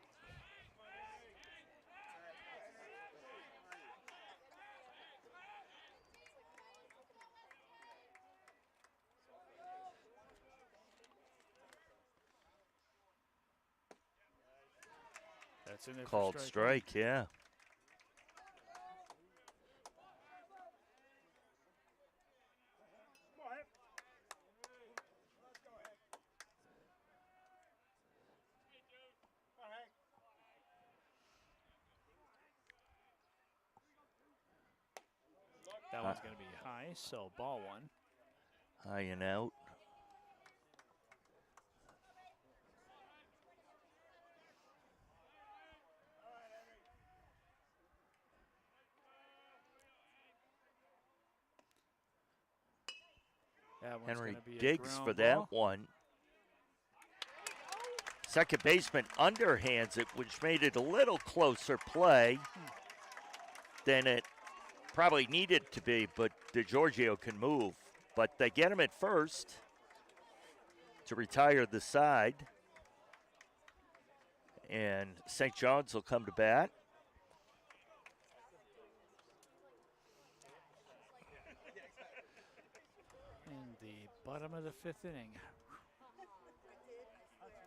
B: That's in there.
C: Called
B: for
C: strike, yeah.
B: That one's going to be high, so ball one.
C: High and out.
B: That one's
C: Henry
B: gonna be a
C: digs
B: ground
C: for
B: ball.
C: that one. Second baseman underhands it, which made it a little closer play than it probably needed to be, but DeGiorgio can move. But they get him at first to retire the side. And St. John's will come to bat.
B: In the bottom of the fifth inning.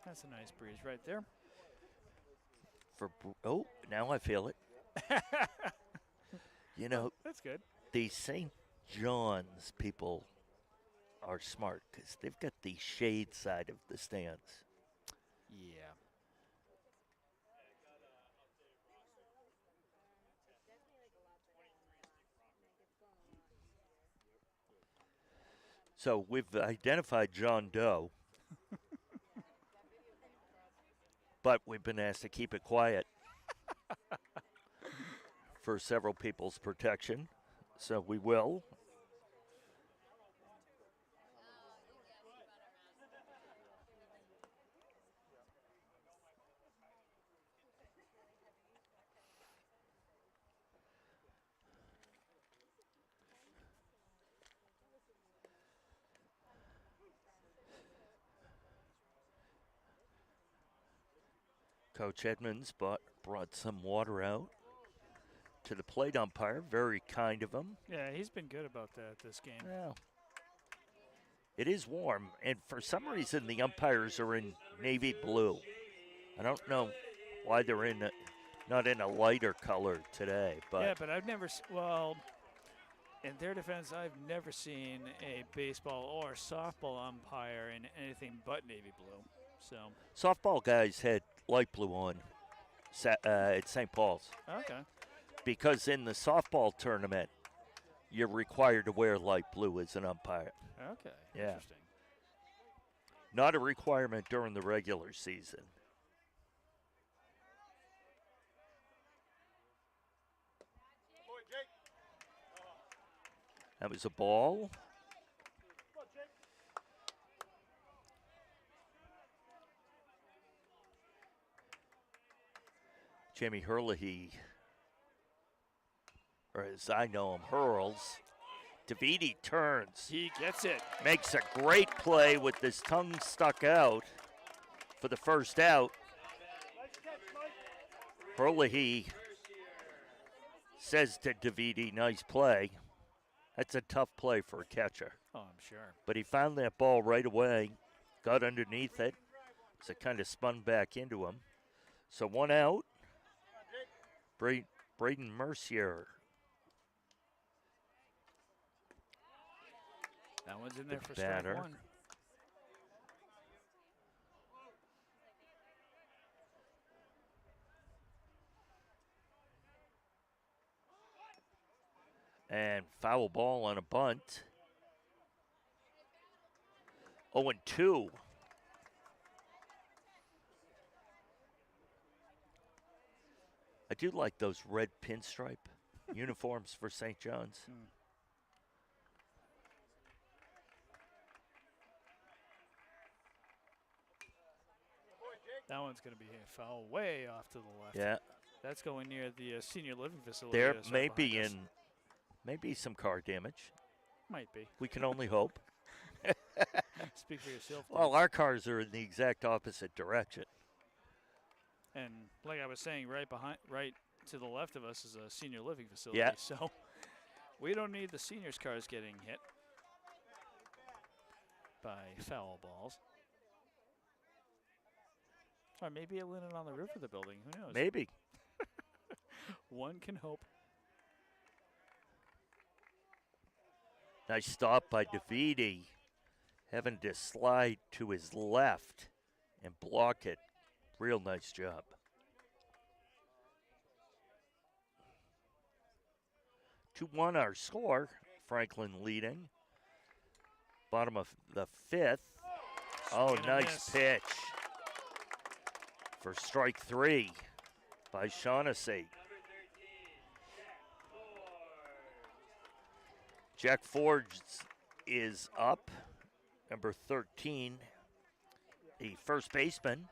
B: That's a nice breeze right there.
C: Oh, now I feel it. You know,
B: That's good.
C: the St. John's people are smart because they've got the shade side of the stands.
B: Yeah.
C: So we've identified John Doe, but we've been asked to keep it quiet for several people's protection. So we will. Coach Edmonds brought some water out to the plate umpire. Very kind of him.
B: Yeah, he's been good about that this game.
C: Well, it is warm, and for some reason the umpires are in navy blue. I don't know why they're not in a lighter color today. But
B: Yeah, but I've never, in their defense, I've never seen a baseball or softball umpire in anything but navy blue. So
C: softball guys had light blue on at St. Paul's.
B: Okay.
C: Because in the softball tournament, you're required to wear light blue as an umpire.
B: Okay.
C: Yeah.
B: Interesting.
C: Not a requirement during the regular season. That was a ball. Jamie Herlihy, or as I know him, hurls. Davidi turns.
B: He gets it.
C: Makes a great play with his tongue stuck out for the first out. Herlihy says to Davidi, nice play. That's a tough play for a catcher.
B: Oh, I'm sure.
C: But he found that ball right away, got underneath it, so it kind of spun back into him. So one out. Braden Mercier.
B: That one's in there for
C: batter.
B: strike one.
C: And foul ball on a bunt. 0-2. I do like those red pinstripe uniforms for St. John's.
B: That one's going to be a foul way off to the left.
C: Yeah.
B: That's going near the senior living facility.
C: There
B: that's
C: may
B: right behind
C: be
B: us.
C: maybe some car damage.
B: Might be.
C: We can only hope.
B: Speak for yourself.
C: Well, our cars are in the exact opposite direction.
B: And like I was saying, right to the left of us is a senior living facility.
C: Yeah.
B: So we don't need the seniors' cars getting hit by foul balls. Or maybe it landed on the roof of the building. Who knows?
C: Maybe.
B: One can hope.
C: Nice stop by DeViti, having to slide to his left and block it. Real nice job. Two 2-1 our score. Franklin leading. Bottom of the fifth. Oh, nice pitch for strike 3 by Shaughnessy. Jack Forbes is up, number 13, the first baseman.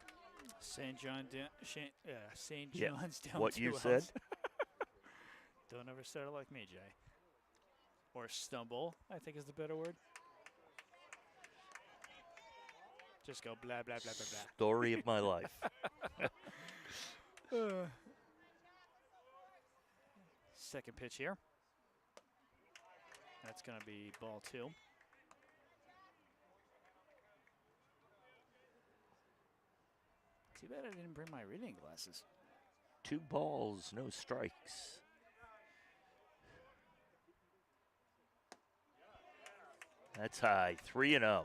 B: St. John's down
C: what
B: 2
C: you
B: outs.
C: said.
B: Don't ever start like me, Jay. Or stumble, I think is the better word. Just go blah, blah, blah, blah, blah.
C: Story of my life.
B: Second pitch here. That's going to be ball 2. Too bad I didn't bring my reading glasses.
C: 2 balls, no strikes. That's high, 3-0.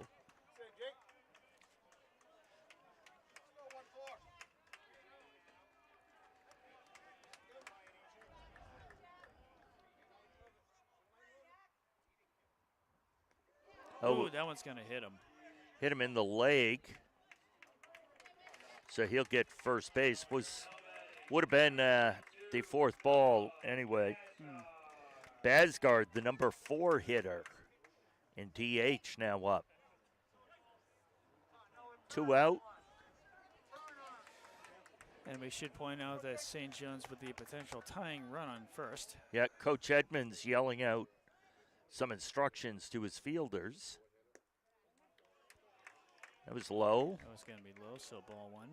B: Oh, that one's going to hit him.
C: Hit him in the leg. So he'll get first base. Would have been the fourth ball anyway. Basgard, the number 4 hitter, in DH now up. 2 out.
B: And we should point out that St. John's with the potential tying run on first.
C: Yeah, Coach Edmonds yelling out some instructions to his fielders. That was low.
B: That was going to be low, so ball 1.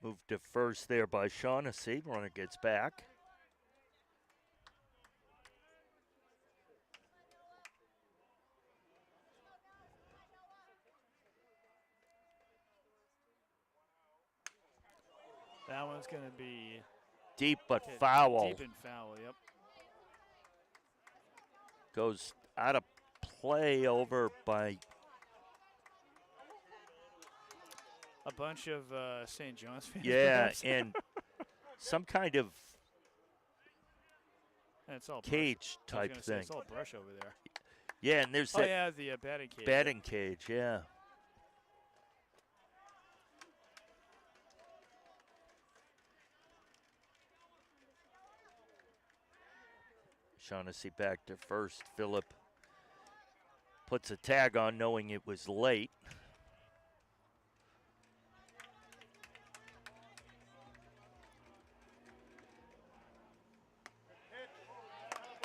C: Moved to first there by Shaughnessy. Runner gets back.
B: That one's going to be
C: Deep but
B: hit
C: foul.
B: Deep and foul, yep.
C: Goes out of play over by
B: A bunch of St. John's fans.
C: yeah,
B: perhaps.
C: and some kind of
B: And it's all
C: cage
B: brush. I was
C: type
B: gonna say,
C: thing.
B: it's all brush over there.
C: Yeah, and there's
B: Oh
C: that
B: yeah, the batting cage.
C: batting cage, yeah. Shaughnessy back to first. Phillip puts a tag on knowing it was late.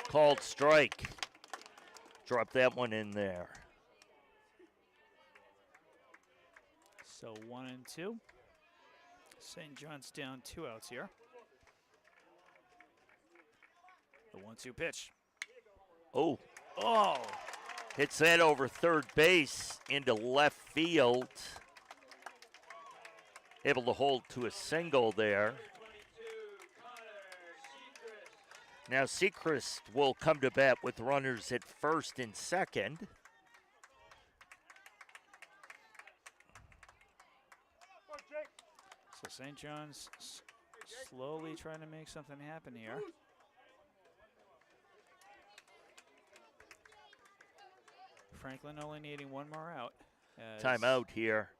C: Called strike. Drop that one in there.
B: So 1 and 2. St. John's down 2 outs here. The 1-2 pitch.
C: Oh,
B: Oh,
C: hits that over third base into left field. Able to hold to a single there. Now Sechrist will come to bat with runners at first and second.
B: so St. John's slowly trying to make something happen here. Franklin only needing one more out.
C: Timeout here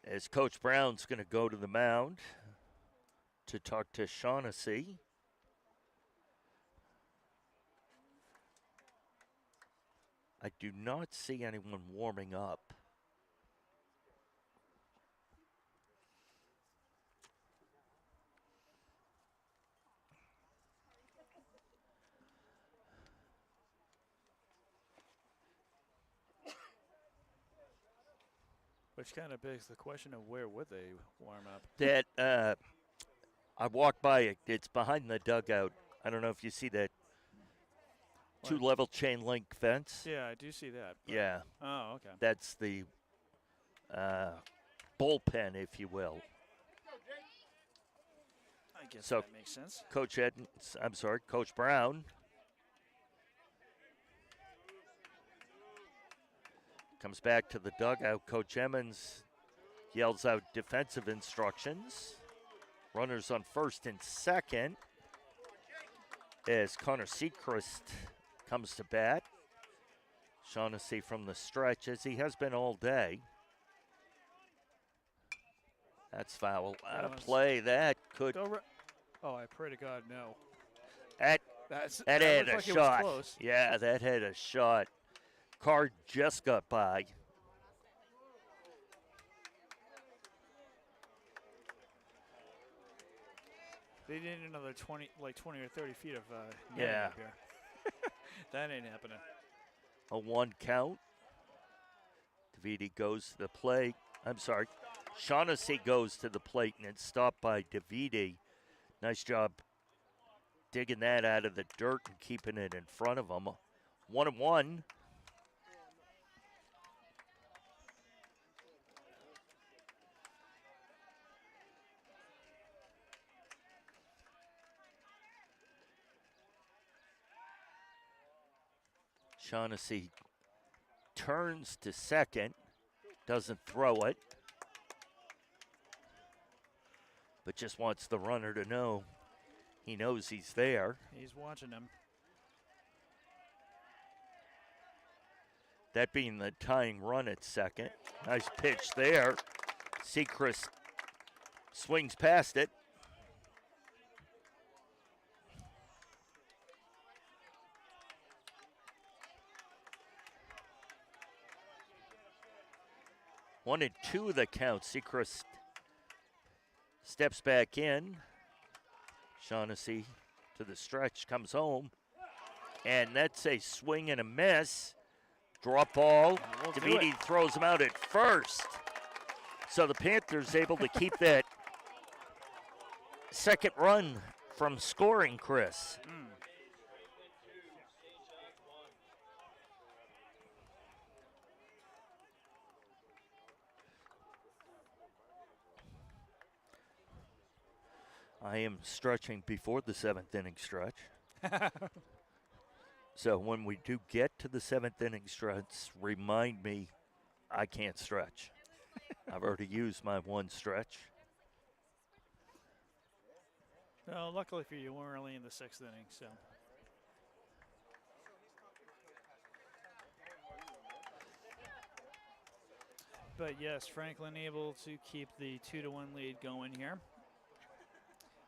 C: as Coach Brown's going to go to the mound to talk to Shaughnessy. I do not see anyone warming up.
B: Which kind of begs the question of where would they warm up?
C: That I walked by it. It's behind the dugout. I don't know if you see that two-level chain link fence.
B: Yeah, I do see that.
C: Yeah.
B: Oh, okay.
C: That's the bullpen, if you will.
B: I guess
C: So,
B: that makes sense.
C: Coach Brown comes back to the dugout. Coach Emmons yells out defensive instructions. Runners on first and second as Connor Seacrest comes to bat. Shaughnessy from the stretch, as he has been all day. That's foul. Out of play. That could.
B: Oh, I pray to God, no.
C: That had a
B: like
C: shot.
B: It was close.
C: Yeah, that had a shot. Car just got by.
B: They need another 20 or 30 feet of
C: Yeah.
B: up here. That ain't happening.
C: A 1 count. DeViti goes to the plate. Shaughnessy goes to the plate, and it's stopped by DeViti. Nice job digging that out of the dirt and keeping it in front of him. 1-1. Shaughnessy turns to second, doesn't throw it, but just wants the runner to know he knows he's there.
B: He's watching him.
C: That being the tying run at second. Nice pitch there. Seacrest swings past it. One and two the count. Seacrest steps back in. Shaughnessy to the stretch, comes home. And that's a swing and a miss. Drop ball. DeViti throws him out at first. So the Panthers able to keep that second run from scoring, Chris. I am stretching before the seventh inning stretch. So when we do get to the seventh inning stretch, remind me I can't stretch. I've already used my one stretch.
B: Well, luckily for you, we're only in the sixth inning, so. But yes, Franklin able to keep the 2-1 lead going here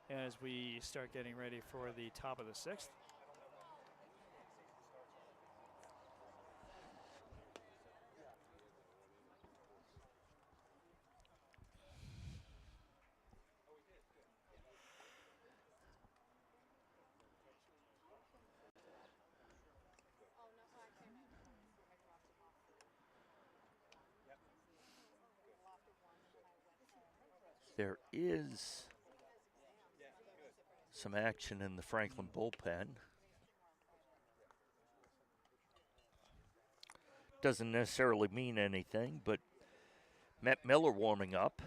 B: as we start getting ready for the top of the sixth.
C: There is some action in the Franklin bullpen. Doesn't necessarily mean anything, but Matt Miller warming up.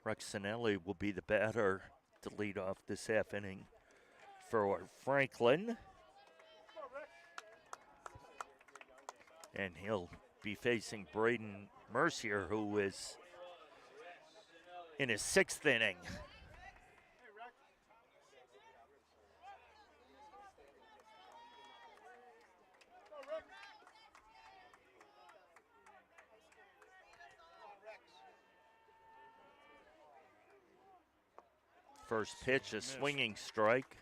C: Rex Sinelli will be the batter to lead off this half inning for Franklin. And he'll be facing Braden Mercier, who is in his 6th inning. First pitch, a swinging strike.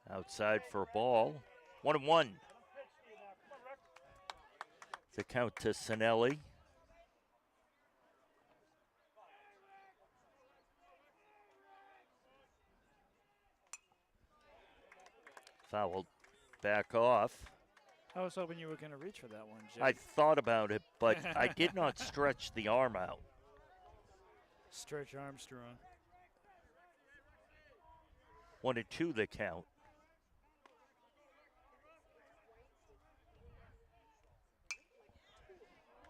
C: Outside for a ball. 1-1. The count to Sinelli. Fouled back off.
B: I was hoping you were going to reach for that one, Jim.
C: I thought about it, but I did not stretch the arm out.
B: Stretch Armstrong.
C: 1-2 the count.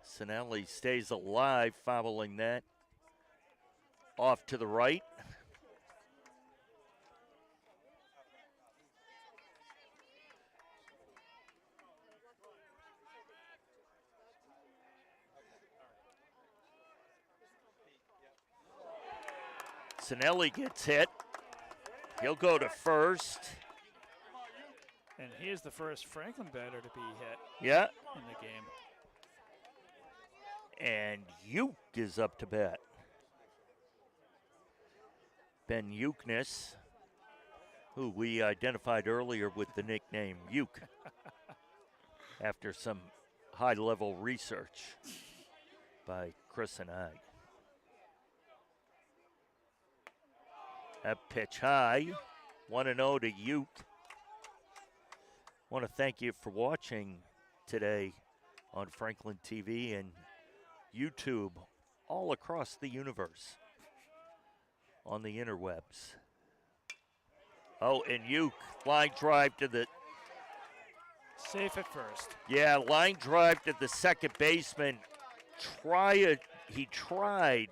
C: Sinelli stays alive, fouling that. Off to the right. Sinelli gets hit. He'll go to first.
B: And he is the first Franklin batter to be hit
C: Yeah.
B: in the game.
C: And Uke is up to bat. Ben Ukeness, who we identified earlier with the nickname Uke after some high-level research by Chris and I. That pitch high, 1-0 to Uke. Want to thank you for watching today on Franklin TV and YouTube all across the universe on the interwebs. Oh, and Uke, line drive to the...
B: Safe at first.
C: Yeah, line drive to the second baseman. He tried.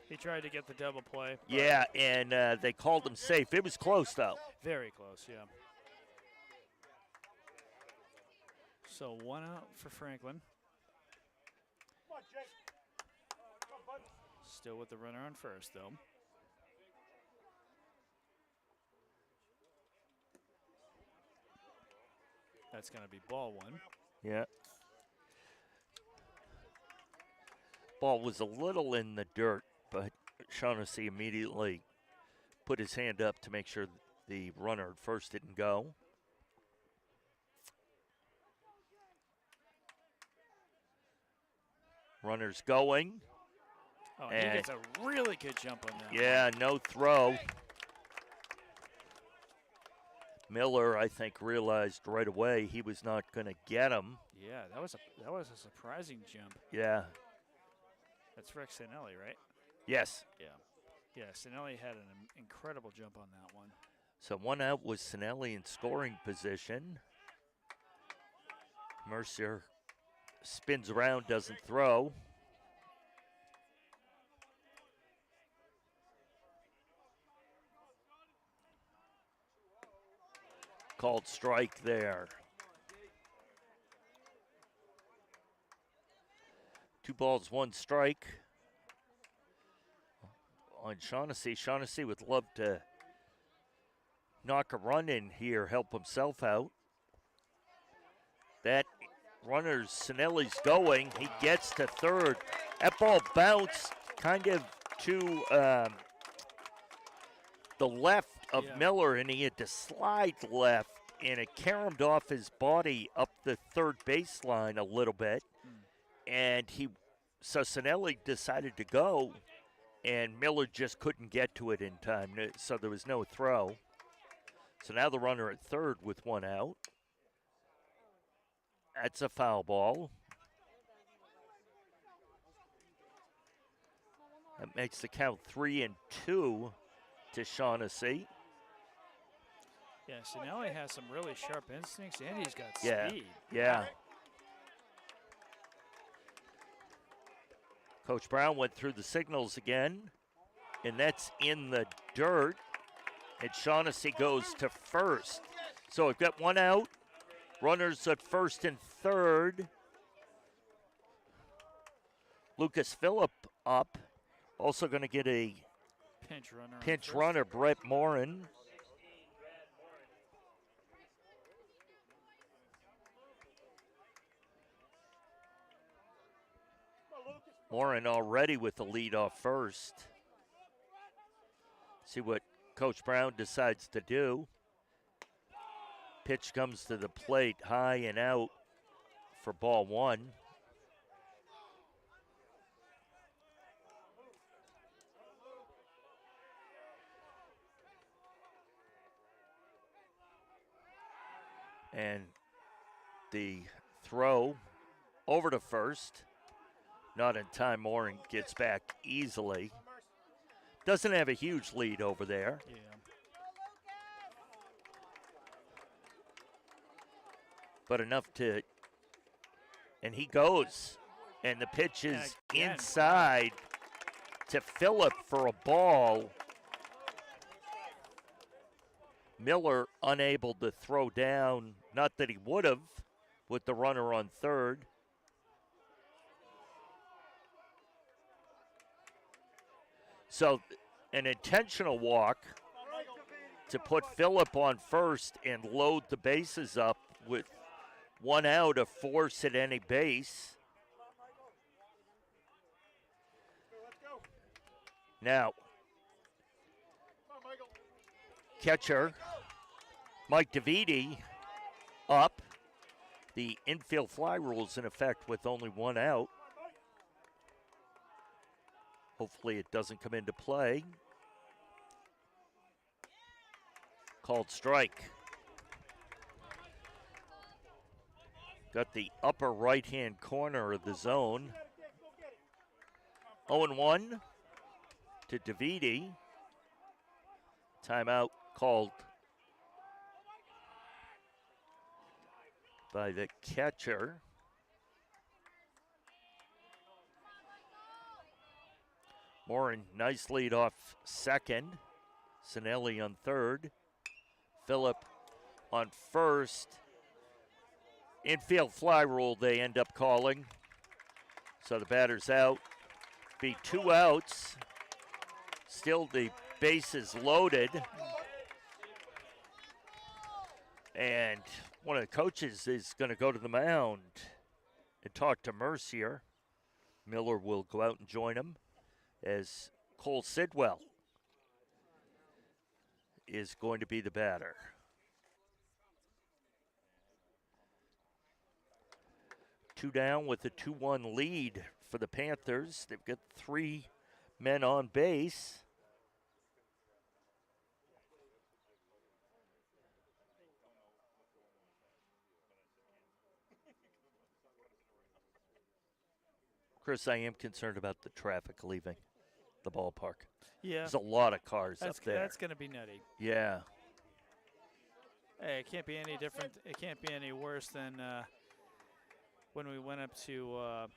B: He tried to get the double play.
C: Yeah, and they called him safe. It was close, though.
B: Very close, yeah. So 1 out for Franklin. Still with the runner on first, though. That's going to be ball one.
C: Yeah. Ball was a little in the dirt, but Shaughnessy immediately put his hand up to make sure the runner at first didn't go. Runner's going.
B: Oh, he gets a really good jump on that.
C: Yeah, no throw. Miller, I think, realized right away he was not going to get him.
B: Yeah, that was a surprising jump.
C: Yeah.
B: That's Rick Sinelli, right?
C: Yes.
B: Yeah. Yeah, Sinelli had an incredible jump on that one.
C: So 1 out was Sinelli in scoring position. Mercier spins around, doesn't throw. Called strike there. 2 balls, 1 strike on Shaughnessy. Shaughnessy would love to knock a run in here, help himself out. That runner's Sinelli's going. He gets to third. That ball bounced kind of to the left of Miller, and he had to slide left, and it caromed off his body up the third baseline a little bit. And so Sinelli decided to go, and Miller just couldn't get to it in time, so there was no throw. So now the runner at third with 1 out. That's a foul ball. That makes the count 3-2 to Shaughnessy.
B: Yeah, Sinelli has some really sharp instincts, and he's got
C: Yeah,
B: speed.
C: yeah. Coach Brown went through the signals again, and that's in the dirt. And Shaughnessy goes to first. So we've got one out. Runners at first and third. Lucas Phillip up. Also going to get a
B: pinch
C: runner, Brett Morin. Morin already with the lead off first. See what Coach Brown decides to do. Pitch comes to the plate, high and out for ball one. And the throw over to first. Not in time. Morin gets back easily. Doesn't have a huge lead over there.
B: Yeah.
C: But enough to, and he goes. And the pitch is inside to Phillip for a ball. Miller unable to throw down, not that he would have, with the runner on third. So an intentional walk to put Phillip on first and load the bases up with one out, a force at any base. Now, catcher Mike DeViti up. The infield fly rule is in effect with only one out. Hopefully it doesn't come into play. Called strike. Got the upper right-hand corner of the zone. 0-1 to DeViti. Timeout called by the catcher. Morin, nice lead off second. Sinelli on third. Phillip on first. Infield fly rule they end up calling. So the batter's out. Be two outs. Still the bases loaded. And one of the coaches is going to go to the mound and talk to Mercier. Miller will go out and join him as Cole Sidwell is going to be the batter. Two down with a 2-1 lead for the Panthers. They've got three men on base. Chris, I am concerned about the traffic leaving the ballpark.
B: Yeah.
C: There's a lot of cars up there.
B: That's going to be nutty.
C: Yeah.
B: Hey, it can't be any different. It can't be any worse than when we went up to,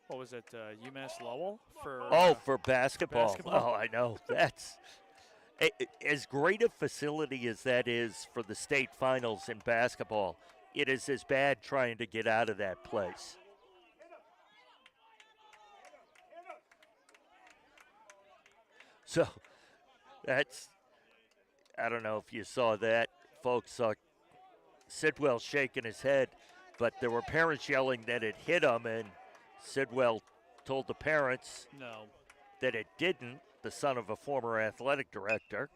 B: what was it, UMass Lowell?
C: For basketball. Oh, I know. That's as great a facility as that is for the state finals in basketball. It is as bad trying to get out of that place. So that's, I don't know if you saw that. Folks saw Sidwell shaking his head, but there were parents yelling that it hit him, and Sidwell told the parents that it didn't, the son of a former athletic director.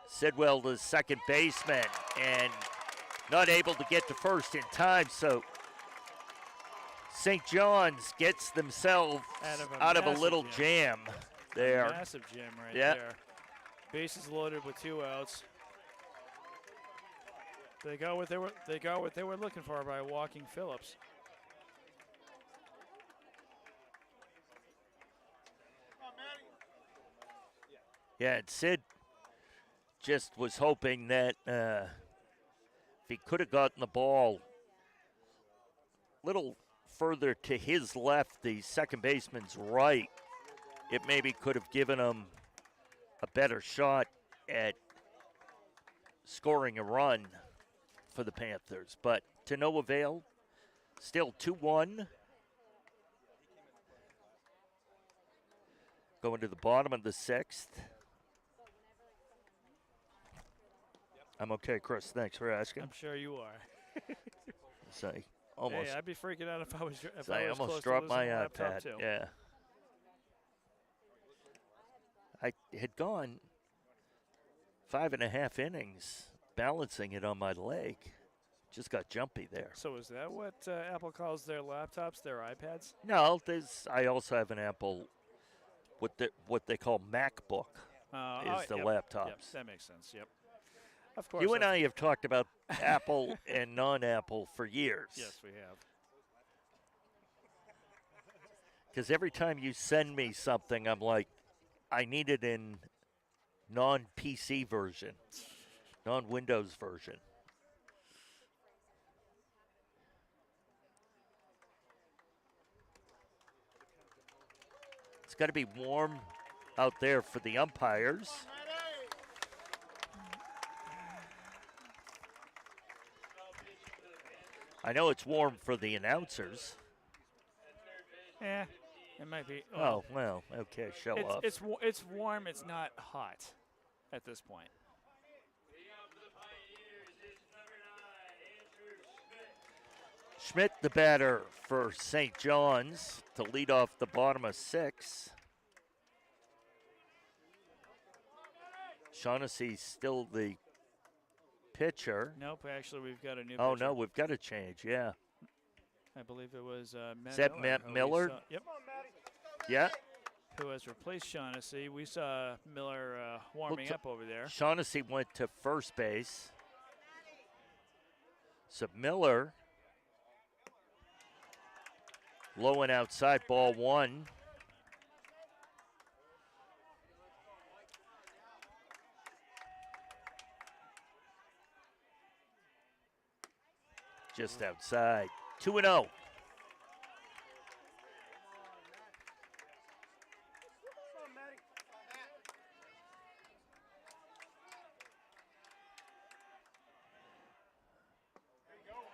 C: Sidwell, the second baseman, and not able to get to first in time, so St. John's gets themselves out of a little jam there.
B: Massive jam right there. Bases loaded with two outs. They got what they were looking for by walking Phillips.
C: Yeah, and Sid just was hoping that if he could have gotten the ball a little further to his left, the second baseman's right, it maybe could have given him a better shot at scoring a run for the Panthers. But to no avail, still 2-1. Going to the bottom of the sixth. I'm okay, Chris. Thanks for asking.
B: I'm sure you are.
C: So almost,
B: Hey, I'd be freaking out if I was
C: I
B: close
C: almost
B: to
C: dropped
B: losing
C: my
B: a laptop
C: iPad.
B: too.
C: Yeah. I had gone 5.5 innings balancing it on my leg. Just got jumpy there.
B: So is that what Apple calls their laptops, their iPads?
C: No, I also have an Apple, what they call MacBook is the
B: yep,
C: laptops.
B: Yep, that makes sense. Yep. Of course.
C: You and I have talked about Apple and non-Apple for years.
B: Yes, we have.
C: Because every time you send me something, I'm like, I need it in non-PC version, non-Windows version. It's got to be warm out there for the umpires. I know it's warm for the announcers.
B: Yeah, it might be.
C: Oh, well, okay, show off.
B: It's warm. It's not hot at this point.
C: Schmidt, the batter for St. John's, to lead off the bottom of 6. Shaughnessy's still the pitcher.
B: Nope, actually, we've got a new
C: Oh,
B: pitcher.
C: no, we've got to change, yeah.
B: I believe it was Matt
C: Is that
B: Miller.
C: Matt Miller?
B: Yep.
C: Yeah.
B: Who has replaced Shaughnessy. We saw Miller warming up over there.
C: Shaughnessy went to first base. So Miller, low and outside, ball 1. Just outside. 2-0.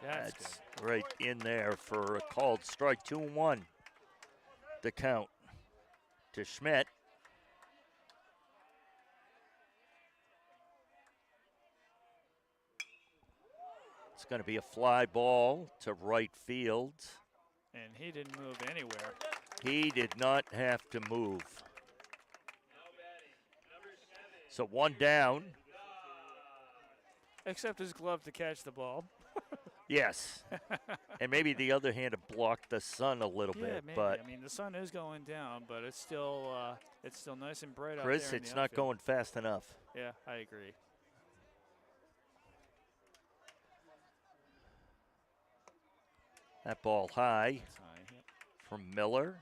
C: That's right in there for a called strike. 2-1. The count to Schmidt. It's going to be a fly ball to right field.
B: And he didn't move anywhere.
C: He did not have to move. So 1 down.
B: Except his glove to catch the ball.
C: Yes. And maybe the other hand to block the sun a little bit.
B: Maybe.
C: But
B: I mean, the sun is going down, but it's still nice and bright out there.
C: Chris,
B: in
C: it's
B: the
C: not
B: outfield.
C: going fast enough.
B: Yeah, I agree.
C: That ball high
B: That's high, yep.
C: from Miller.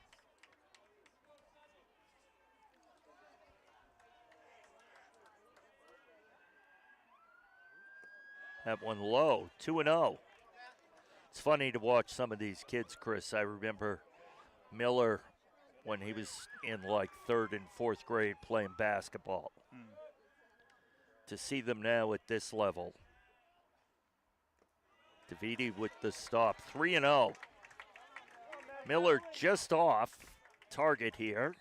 C: That one low, 2-0. It's funny to watch some of these kids, Chris. I remember Miller when he was in like 3rd and 4th grade playing basketball. To see them now at this level. Davidi with the stop, 3-0. Miller just off target here.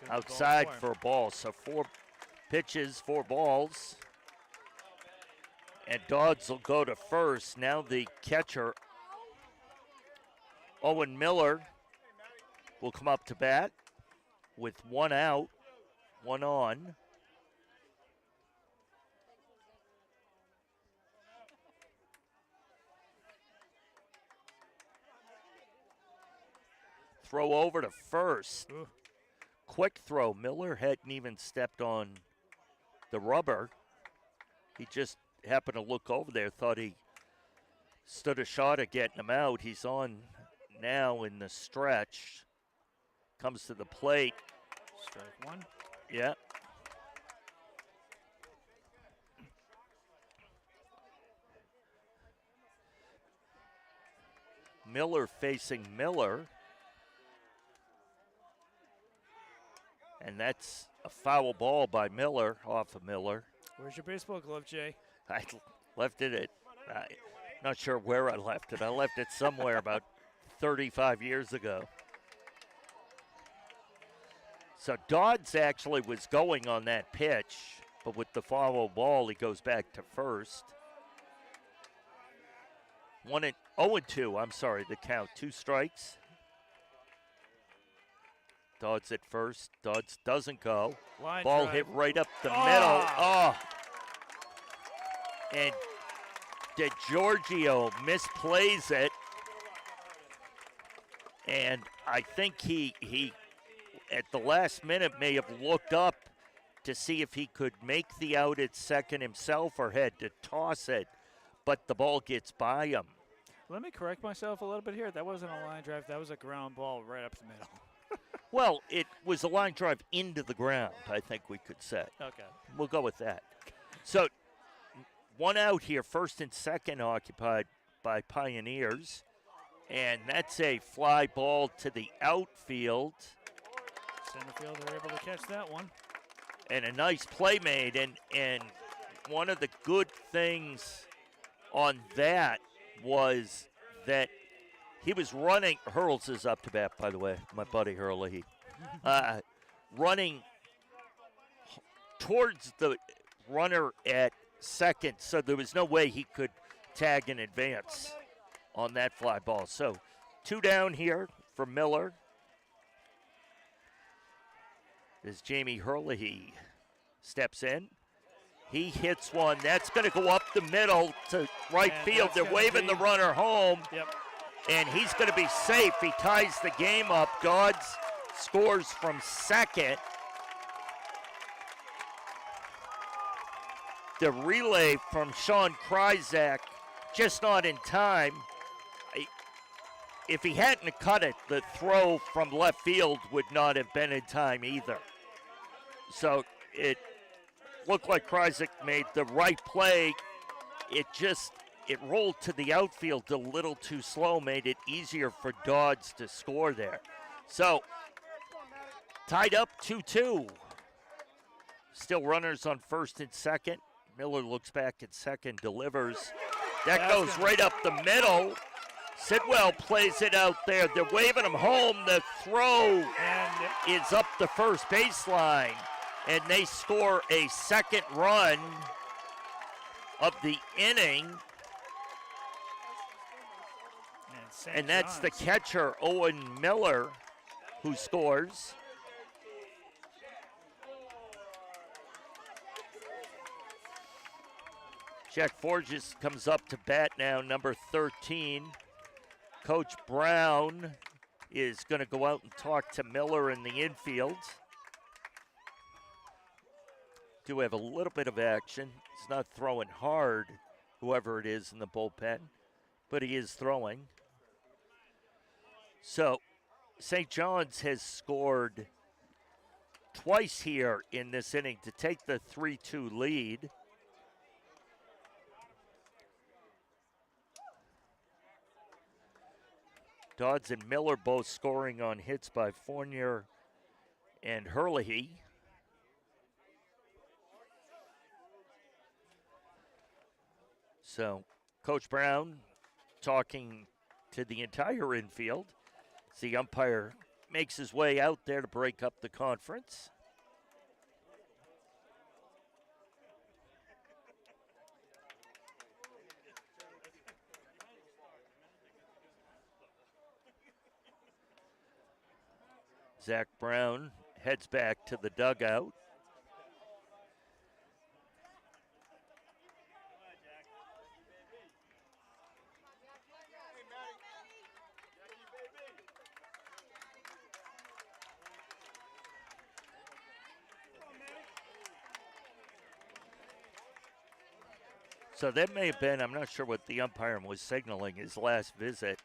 C: Outside for a ball. So 4 pitches, 4 balls. And Dodds will go to first. Now the catcher, Owen Miller, will come up to bat with 1 out, 1 on. Throw over to first.
B: Ooh.
C: Quick throw. Miller hadn't even stepped on the rubber. He just happened to look over there, thought he stood a shot at getting him out. He's on now in the stretch. Comes to the plate.
B: Strike one.
C: Yeah. Miller facing Miller. And that's a foul ball by Miller, off of Miller.
B: Where's your baseball glove, Jay?
C: I left it at, not sure where I left it. I left it somewhere about 35 years ago. So Dodds actually was going on that pitch, but with the foul ball, he goes back to first. 0-2, I'm sorry, the count. 2 strikes. Dodds at first. Dodds doesn't go.
B: Line
C: Ball
B: drive.
C: hit right up the middle. Oh. And DeGiorgio misplays it. And I think he at the last minute may have looked up to see if he could make the out at second himself or had to toss it, but the ball gets by him.
B: Let me correct myself a little bit here. That wasn't a line drive. That was a ground ball right up the middle.
C: Well, it was a line drive into the ground, I think we could say.
B: Okay.
C: We'll go with that. So 1 out here, first and second occupied by Pioneers. And that's a fly ball to the outfield.
B: Center fielder able to catch that one.
C: And a nice play made. And one of the good things on that was that he was running. Hurls is up to bat, by the way, my buddy Hurley. Running towards the runner at second, so there was no way he could tag in advance on that fly ball. So 2 down here for Miller. As Jamie Hurley steps in. He hits one. That's going to go up the middle to right field. They're waving the runner home.
B: Yep.
C: And he's going to be safe. He ties the game up. Dodds scores from second. The relay from Sean Kryzak, just not in time. If he hadn't cut it, the throw from left field would not have been in time either. So it looked like Kryzak made the right play. It rolled to the outfield a little too slow, made it easier for Dodds to score there. So tied up 2-2. Still runners on first and second. Miller looks back at second, delivers. That goes right up the middle. Sidwell plays it out there. They're waving him home. The throw is up the first baseline. And they score a second run of the inning. And that's the catcher, Owen Miller, who scores. Jack Forges comes up to bat now, number 13. Coach Brown is going to go out and talk to Miller in the infield. Do have a little bit of action. He's not throwing hard, whoever it is in the bullpen, but he is throwing. So St. John's has scored twice here in this inning to take the 3-2 lead. Dodds and Miller both scoring on hits by Fournier and Hurley. So Coach Brown talking to the entire infield as the umpire makes his way out there to break up the conference. Zach Brown heads back to the dugout. So that may have been, I'm not sure what the umpire was signaling, his last visit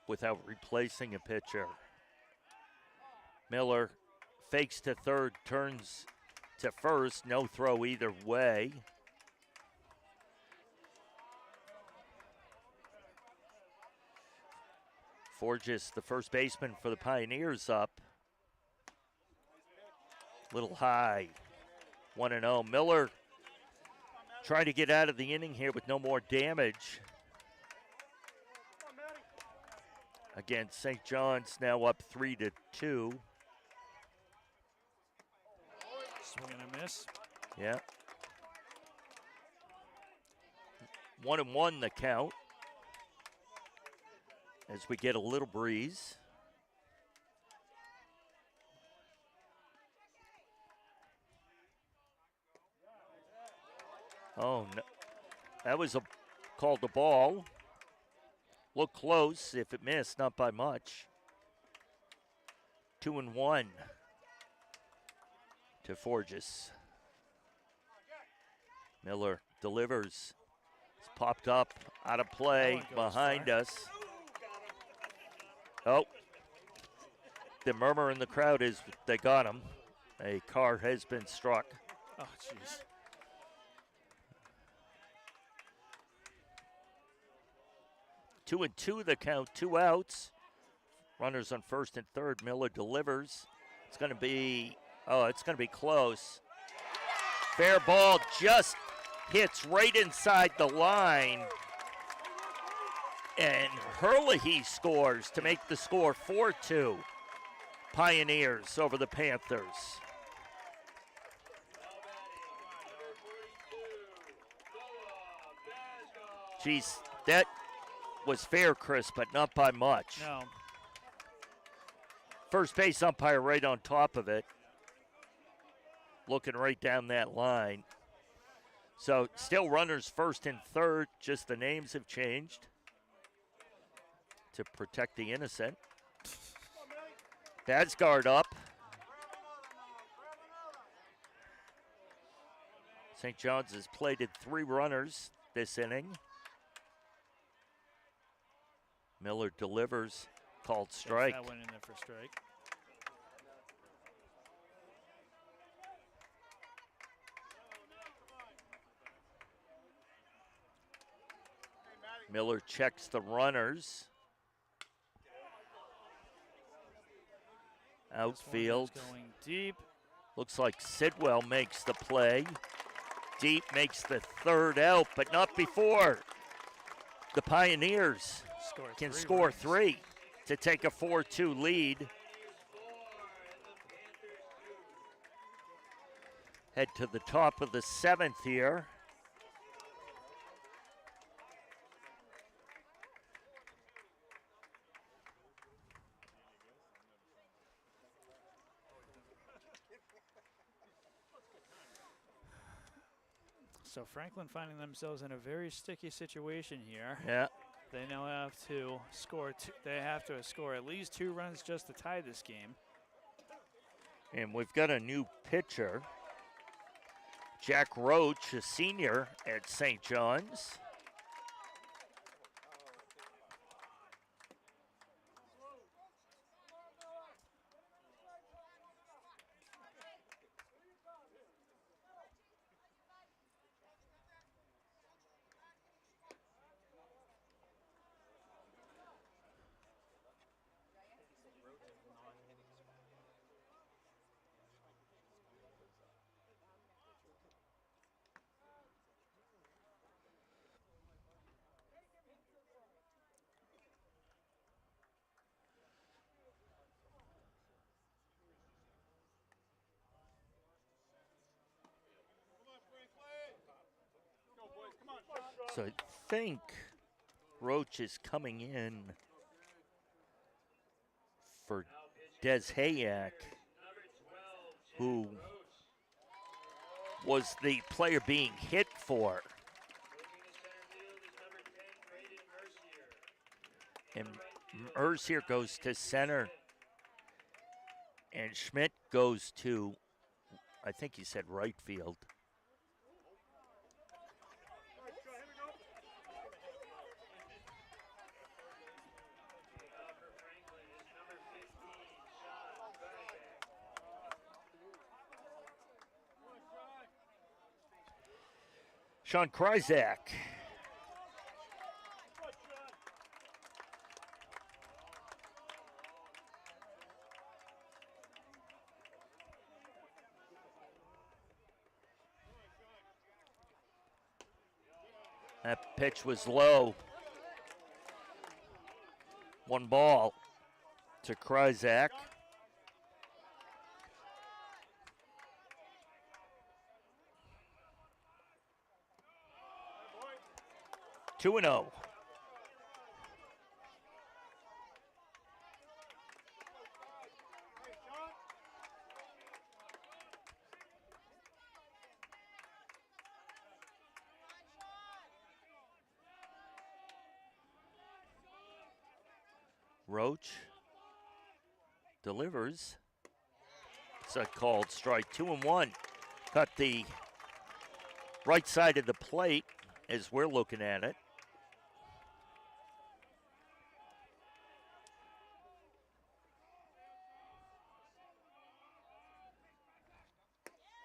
C: without replacing a pitcher. Miller fakes to third, turns to first, no throw either way. Forges, the first baseman for the Pioneers, up. Little high, 1-0. Miller trying to get out of the inning here with no more damage. Again, St. John's now up 3-2.
B: Swing and a miss.
C: Yeah. 1-1 the count. As we get a little breeze. Oh, no. That was called the ball. Look close. If it missed, not by much. 2-1 to Forges. Miller delivers. It's popped up, out of play, behind us. Oh, the murmur in the crowd is they got him. A car has been struck.
B: Oh, jeez.
C: 2-2 the count, 2 outs. Runners on first and third. Miller delivers. It's going to be close. Fair ball just hits right inside the line. And Herlihy scores to make the score 4-2. Pioneers over the Panthers. Geez, that was fair, Chris, but not by much.
B: No.
C: First base umpire right on top of it. Looking right down that line. So still runners first and third, just the names have changed to protect the innocent. Badsguard up. St. John's has plated 3 runners this inning. Miller delivers, called strike.
B: That went in there for strike.
C: Miller checks the runners. Outfield.
B: Going deep.
C: Looks like Sidwell makes the play. Deep makes the third out, but not before the Pioneers can score 3 to take a 4-2 lead. Head to the top of the 7th here.
B: So Franklin finding themselves in a very sticky situation here.
C: Yeah.
B: They now have to score. They have to score at least 2 runs just to tie this game.
C: And we've got a new pitcher, Jack Roach, a senior at St. John's. So I think Roach is coming in for Des Hayak, who was the player being hit for. And Mercier goes to center. And Schmidt goes to, I think he said right field. Sean Kryzak. That pitch was low. 1 ball to Kryzak. Two and 0. Roach delivers. It's a called strike. 2 and 1. Cut the right side of the plate as we're looking at it.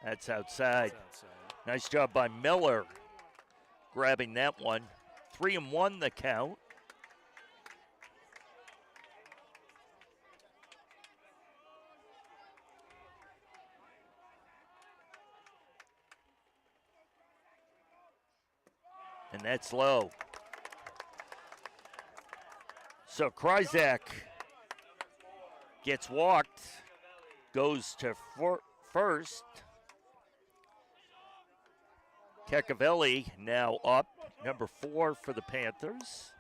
C: That's outside. Nice job by Miller grabbing that one. 3 and 1 the count. And that's low. So Kryzak gets walked, goes to first. Cacavelli now up, number 4 for the Panthers.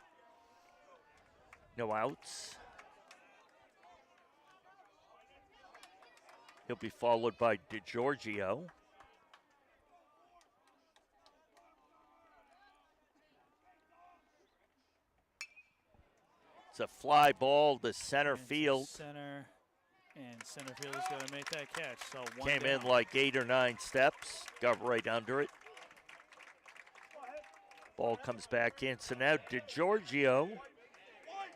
C: No outs. He'll be followed by DiGiorgio. It's a fly ball to center field.
B: Center, and center field is going to make that catch. So one
C: Came
B: down.
C: in like 8 or 9 steps, got right under it. Ball comes back in. So now DiGiorgio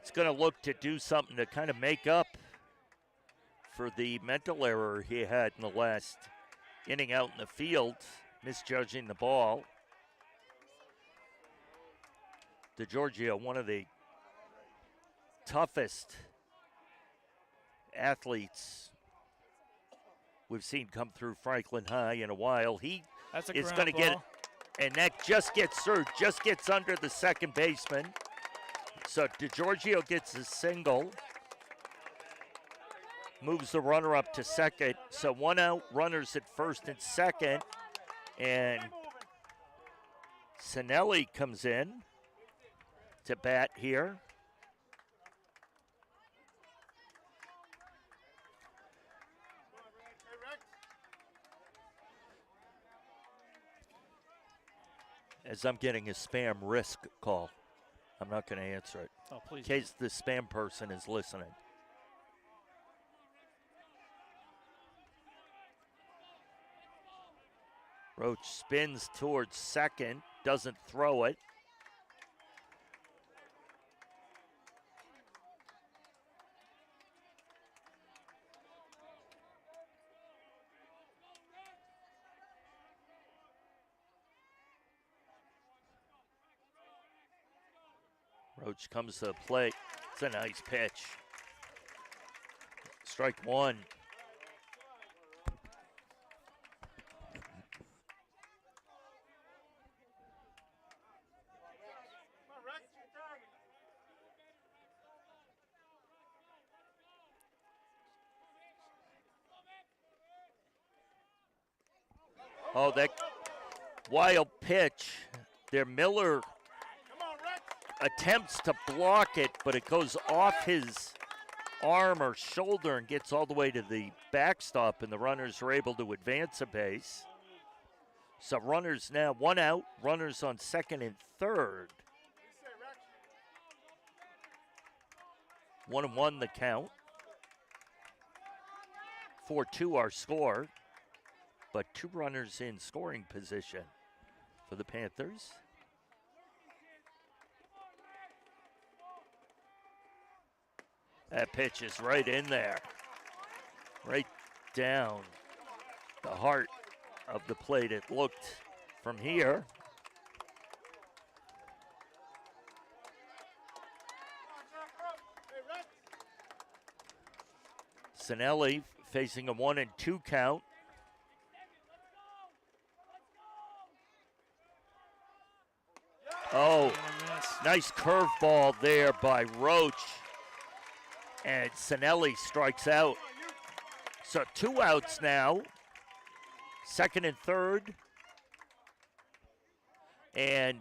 C: is going to look to do something to kind of make up for the mental error he had in the last inning out in the field, misjudging the ball. DiGiorgio, one of the toughest athletes we've seen come through Franklin High in a while. He
B: That's a
C: is
B: ground
C: going to get
B: ball.
C: it, and that just gets through, just gets under the second baseman. So DiGiorgio gets a single, moves the runner up to second. So 1 out, runners at first and second, and Sinelli comes in to bat here. As I'm getting a spam risk call. I'm not going to answer it.
B: Oh, please.
C: In case the spam person is listening. Roach spins towards second, doesn't throw it. Roach comes to the plate. It's a nice pitch. Strike 1. Oh, that wild pitch. There, Miller attempts to block it, but it goes off his arm or shoulder and gets all the way to the backstop, and the runners are able to advance a base. So runners now 1 out, runners on second and third. 1 and 1 the count. 4-2 our score, but 2 runners in scoring position for the Panthers. That pitch is right in there, right down the heart of the plate. It looked from here Sinelli facing a 1-2 count. Oh, nice curveball there by Roach. And Sinelli strikes out. So 2 outs now. Second and third. And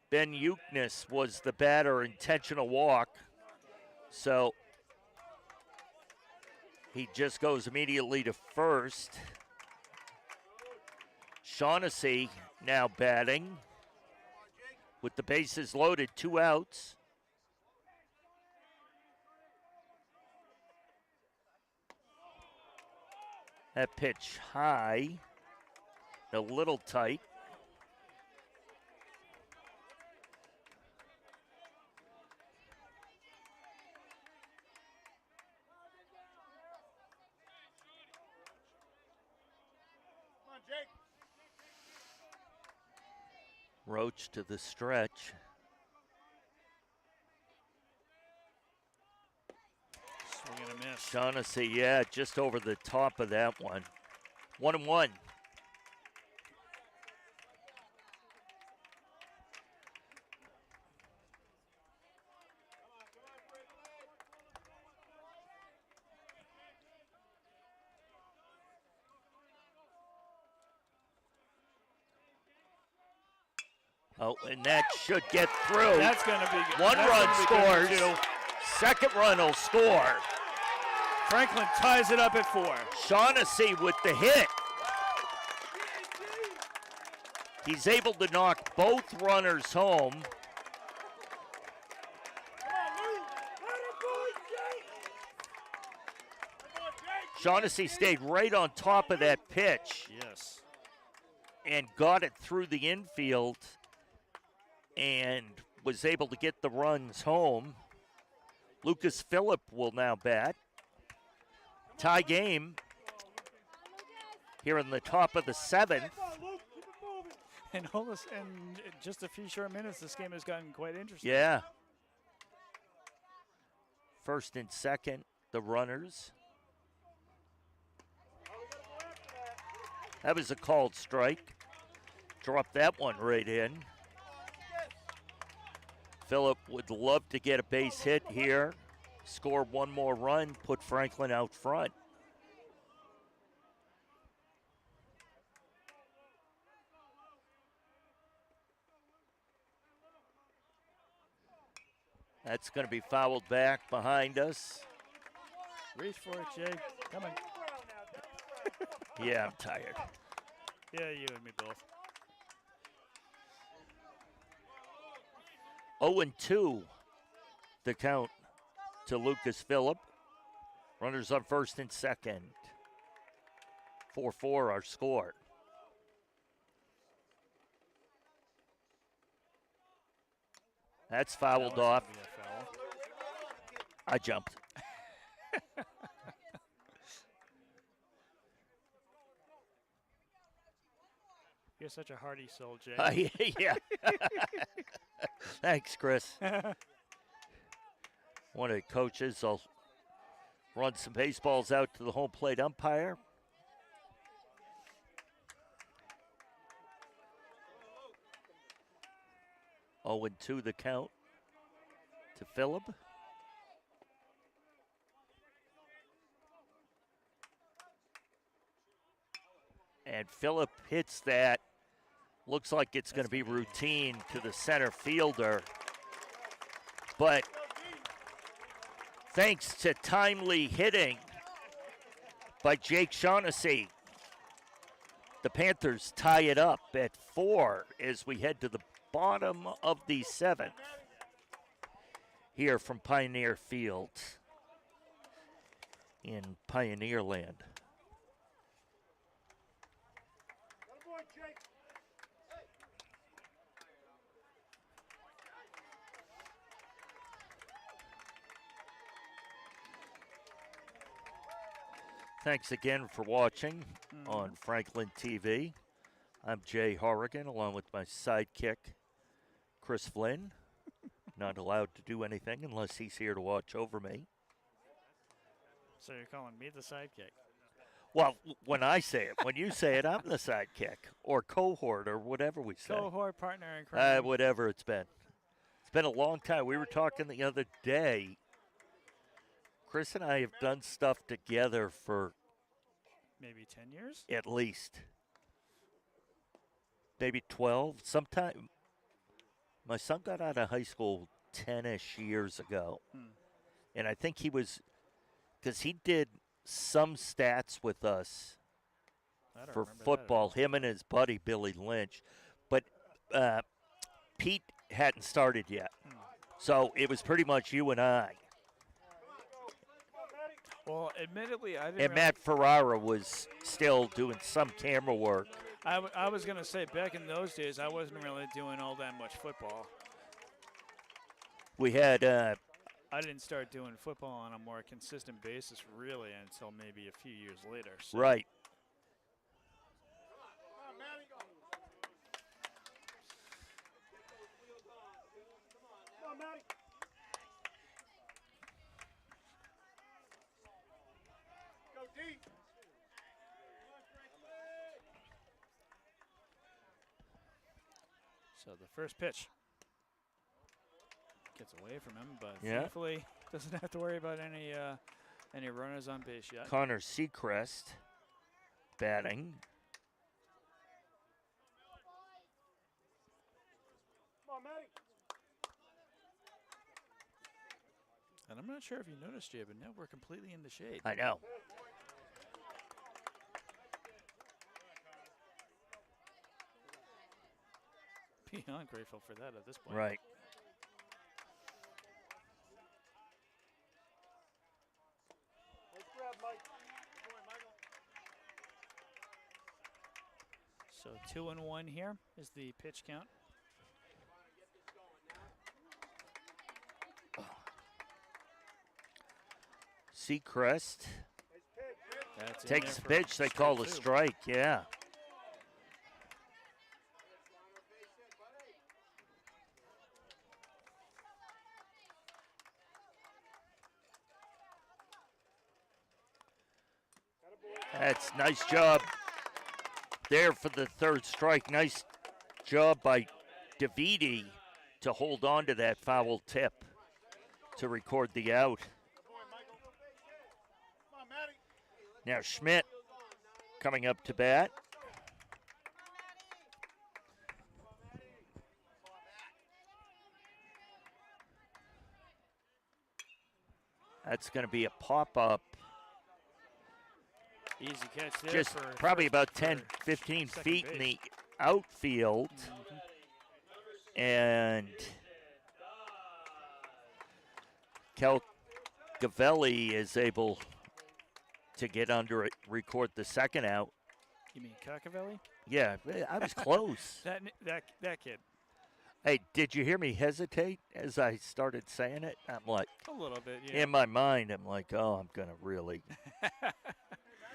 C: Ben Eucness was the batter, intentional walk. So he just goes immediately to first. Shaughnessy now batting with the bases loaded, 2 outs. That pitch high, a little tight.
D: Come on, Jake.
C: Roach to the stretch.
B: Swing and a miss.
C: Shaughnessy, yeah, just over the top of that one. 1-1. Oh, and that should get through.
B: That's going to be good.
C: One run scores. Second run will score.
B: Franklin ties it up at 4.
C: Shaughnessy with the hit. He's able to knock both runners home. Shaughnessy stayed right on top of that pitch.
B: Yes.
C: And got it through the infield and was able to get the runs home. Lucas Phillip will now bat. Tie game here in the top of the 7th.
B: And in just a few short minutes, this game has gotten quite interesting.
C: Yeah. First and second, the runners. That was a called strike. Dropped that one right in. Phillip would love to get a base hit here, score one more run, put Franklin out front. That's going to be fouled back behind us.
B: Reach for it, Jake. Come on.
C: Yeah, I'm tired.
B: Yeah, you and me both.
C: 0-2, the count to Lucas Phillip. Runners on first and second. 4-4 our score. That's fouled off. I jumped.
B: You're such a hearty soul, Jay.
C: Yeah. Thanks, Chris. One of the coaches will run some baseballs out to the home plate umpire. Oh, and 2 the count to Phillip. And Phillip hits that. Looks like it's going to be routine to the center fielder. But thanks to timely hitting by Jake Shaughnessy, the Panthers tie it up at 4 as we head to the bottom of the 7th here from Pioneer Field in Pioneer Land. Thanks again for watching on Franklin TV. I'm Jay Horrigan, along with my sidekick, Chris Flynn. Not allowed to do anything unless he's here to watch over me.
B: So you're calling me the sidekick?
C: Well, when I say it, when you say it, I'm the sidekick or cohort or whatever we say.
B: Cohort, partner, and crime.
C: Whatever it's been. It's been a long time. We were talking the other day. Chris and I have done stuff together for
B: Maybe 10 years?
C: at least maybe 12. Sometime my son got out of high school 10-ish years ago. And I think he was, because he did some stats with us for football, him and his buddy Billy Lynch. But Pete hadn't started yet. So it was pretty much you and I.
B: Well, admittedly, I didn't.
C: And Matt Ferrara was still doing some camera work.
B: I was going to say, back in those days, I wasn't really doing all that much football.
C: We had.
B: I didn't start doing football on a more consistent basis, really, until maybe a few years later. So.
C: Right.
D: Come on, Matty. Go deep.
B: So the first pitch gets away from him, but thankfully doesn't have to worry about any runners on base yet.
C: Connor Seacrest batting.
D: Come on, Matty.
B: And I'm not sure if you noticed, Jay, but now we're completely in the shade.
C: I know.
B: Beyond grateful for that at this point.
C: Right.
D: Nice grab, Mike.
B: So 2-1 here is the pitch count.
C: Seacrest
B: That's in
C: takes
B: there
C: the
B: for
C: pitch. They call a
B: two.
C: strike. Yeah. That's nice job there for the third strike. Nice job by DeViti to hold on to that foul tip to record the out. Now Schmidt coming up to bat. That's going to be a pop-up.
B: Easy catch there.
C: Just
B: for
C: probably
B: first,
C: about 10,
B: for
C: 15
B: second
C: feet
B: base.
C: in the outfield. And Kel Gavelli is able to get under it, record the second out.
B: You mean Cacavelli?
C: Yeah, I was close.
B: That kid.
C: Hey, did you hear me hesitate as I started saying it? I'm like,
B: A little bit, yeah.
C: in my mind, I'm like, oh, I'm going to really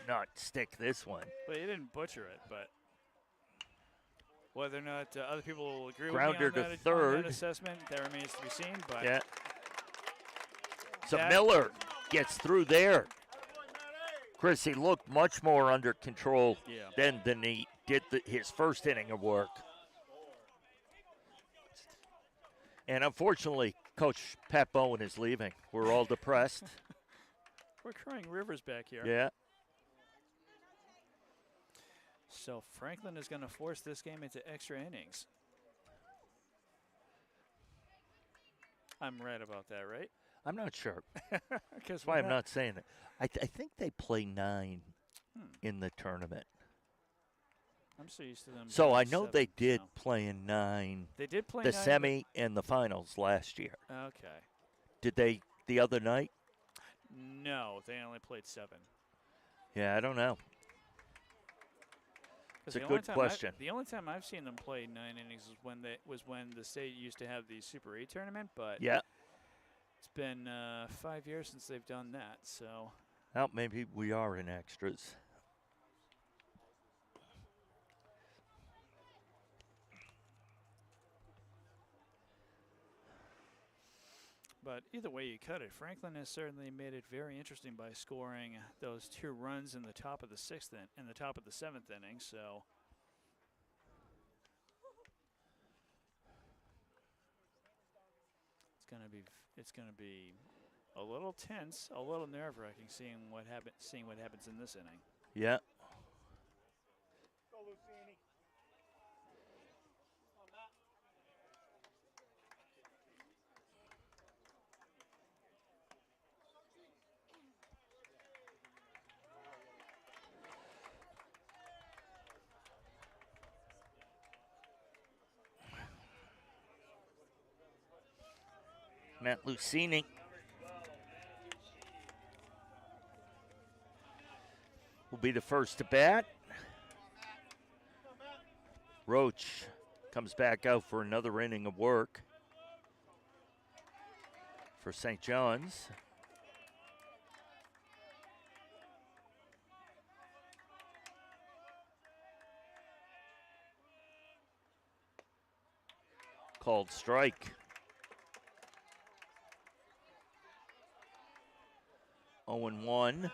C: not stick this one.
B: Well, you didn't butcher it, but whether or not other people will agree
C: Grounder
B: with me
C: to
B: on that,
C: third.
B: on that assessment, that remains to be seen. But
C: Yeah. So
B: that-
C: Miller gets through there. Chris, he looked much more under control
B: Yeah.
C: than he did his first inning of work. And unfortunately, Coach Pat Bowen is leaving. We're all depressed.
B: we're crying rivers back here.
C: Yeah.
B: So Franklin is going to force this game into extra innings. I'm right about that, right?
C: I'm not sure.
B: Because
C: That's why I'm not saying it. I think they play 9 in the tournament.
B: I'm so used to them.
C: So
B: playing
C: I know
B: 7,
C: they did
B: so.
C: play in 9.
B: They did play
C: the
B: 9,
C: semi and the finals last year.
B: Okay.
C: Did they the other night?
B: No, they only played 7.
C: Yeah, I don't know. It's a
B: The only
C: good
B: time
C: question.
B: the only time I've seen them play 9 innings was when the state used to have the Super 8 tournament, but
C: Yeah.
B: it's been 5 years since they've done that. So
C: Well, maybe we are in extras.
B: But either way you cut it, Franklin has certainly made it very interesting by scoring those 2 runs in the top of the 6th and the top of the 7th inning. So it's gonna be a little tense, a little nerve-wracking, seeing what happens in this inning.
C: Yeah.
D: Go, Lucini.
C: Matt Lucini will be the first to bat. Roach comes back out for another inning of work for St. John's. Called strike. 0-1.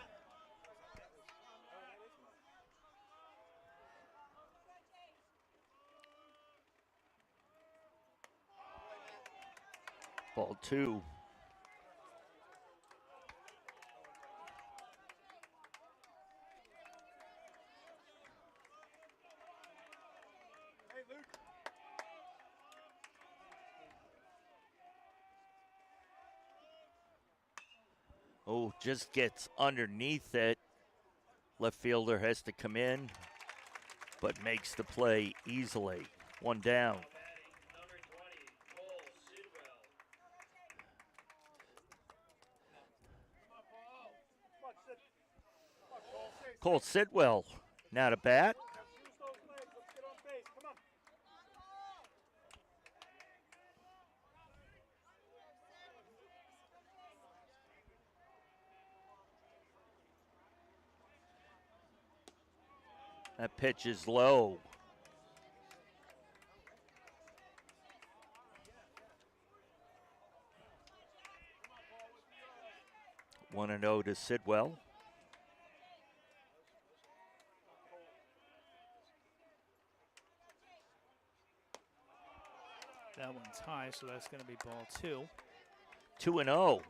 C: Ball 2.
D: Hey, Luke.
C: Oh, just gets underneath it. Left fielder has to come in, but makes the play easily. 1 down.
A: Number 20, Cole Sidwell.
D: Come on, sit. Come on, Cole. Stay,
C: Cole Sidwell now to bat.
D: use those legs. Let's get on base. Come on.
C: That pitch is low. 1-0 to Sidwell.
B: That one's high, so that's going to be ball 2.
C: 2-0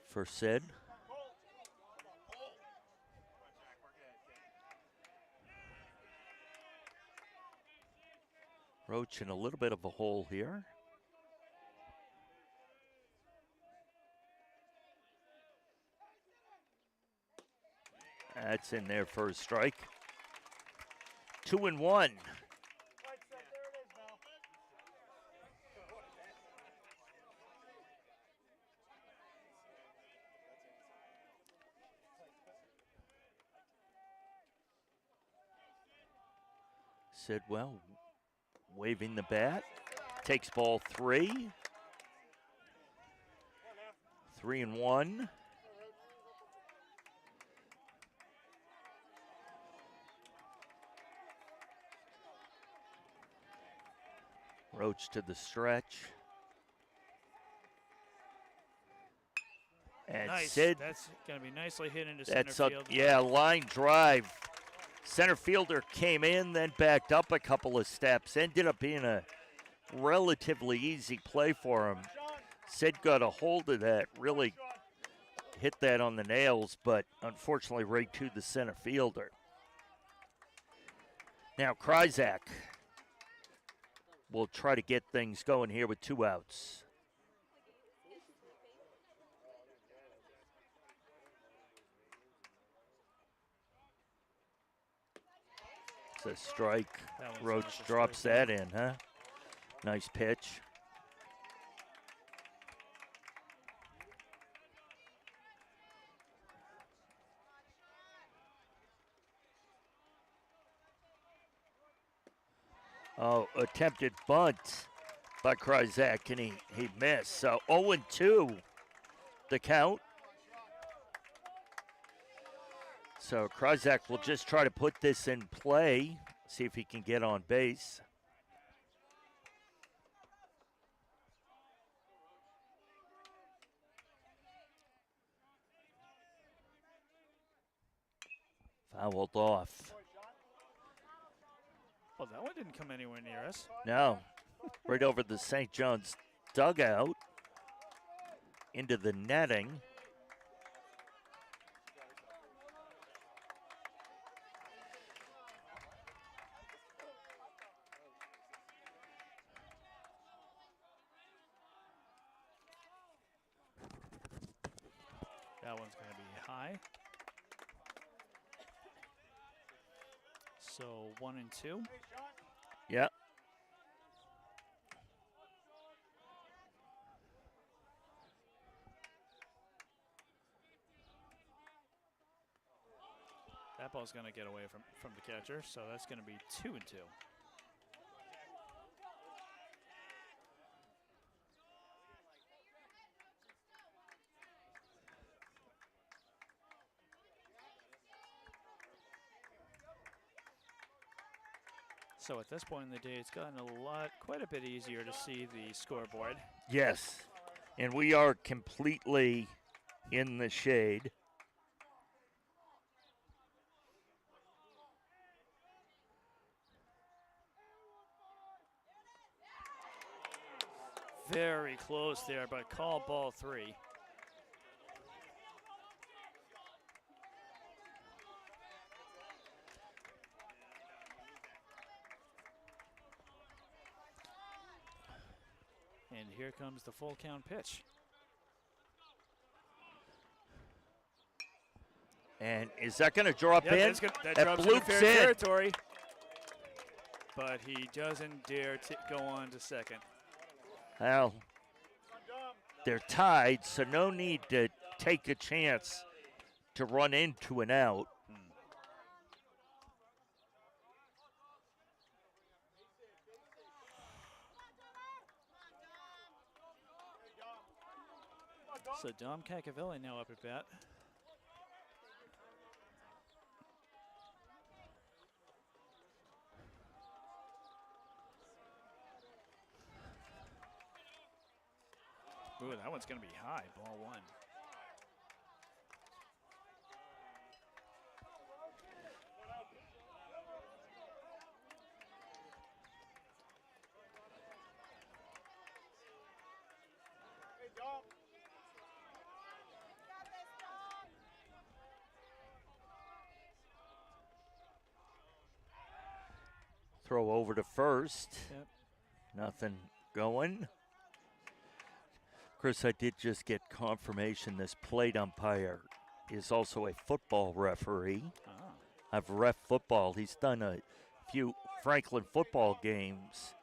C: for Sid. Roach in a little bit of a hole here. That's in there for a strike. 2-1.
D: Right, set. There it is now.
C: Sidwell waving the bat. Takes ball 3. 3-1. Roach to the stretch. And
B: Nice.
C: Sid,
B: That's going to be nicely hit into center
C: that's
B: field.
C: yeah, line drive. Center fielder came in, then backed up a couple of steps. Ended up being a relatively easy play for him. Sid got a hold of that, really hit that on the nails, but unfortunately right to the center fielder. Now Kryzak will try to get things going here with 2 outs. It's a strike.
B: That one's
C: Roach
B: not a
C: drops
B: strike.
C: that in, huh? Nice pitch. Oh, attempted bunt by Kryzak, and he missed. So 0-2 the count. So Kryzak will just try to put this in play, see if he can get on base. Fouled off.
B: Well, that one didn't come anywhere near us.
C: No, right over the St. John's dugout into the netting.
B: That one's going to be high. So 1 and 2.
C: Yep.
B: That ball's going to get away from the catcher, so that's going to be 2 and 2. So at this point in the day, it's gotten quite a bit easier to see the scoreboard.
C: Yes, and we are completely in the shade.
B: Very close there, but call ball 3. And here comes the full count pitch.
C: And is that going to drop in?
B: That drops into fair territory. But he doesn't dare to go on to second.
C: Well, they're tied, so no need to take a chance to run into an out.
B: So Dom Cacavelli now up at bat. Ooh, that one's going to be high, ball 1.
C: Throw over to first.
B: Yep.
C: Nothing going. Chris, I did just get confirmation this plate umpire is also a football referee.
B: Ah.
C: I've ref football. He's done a few Franklin football games.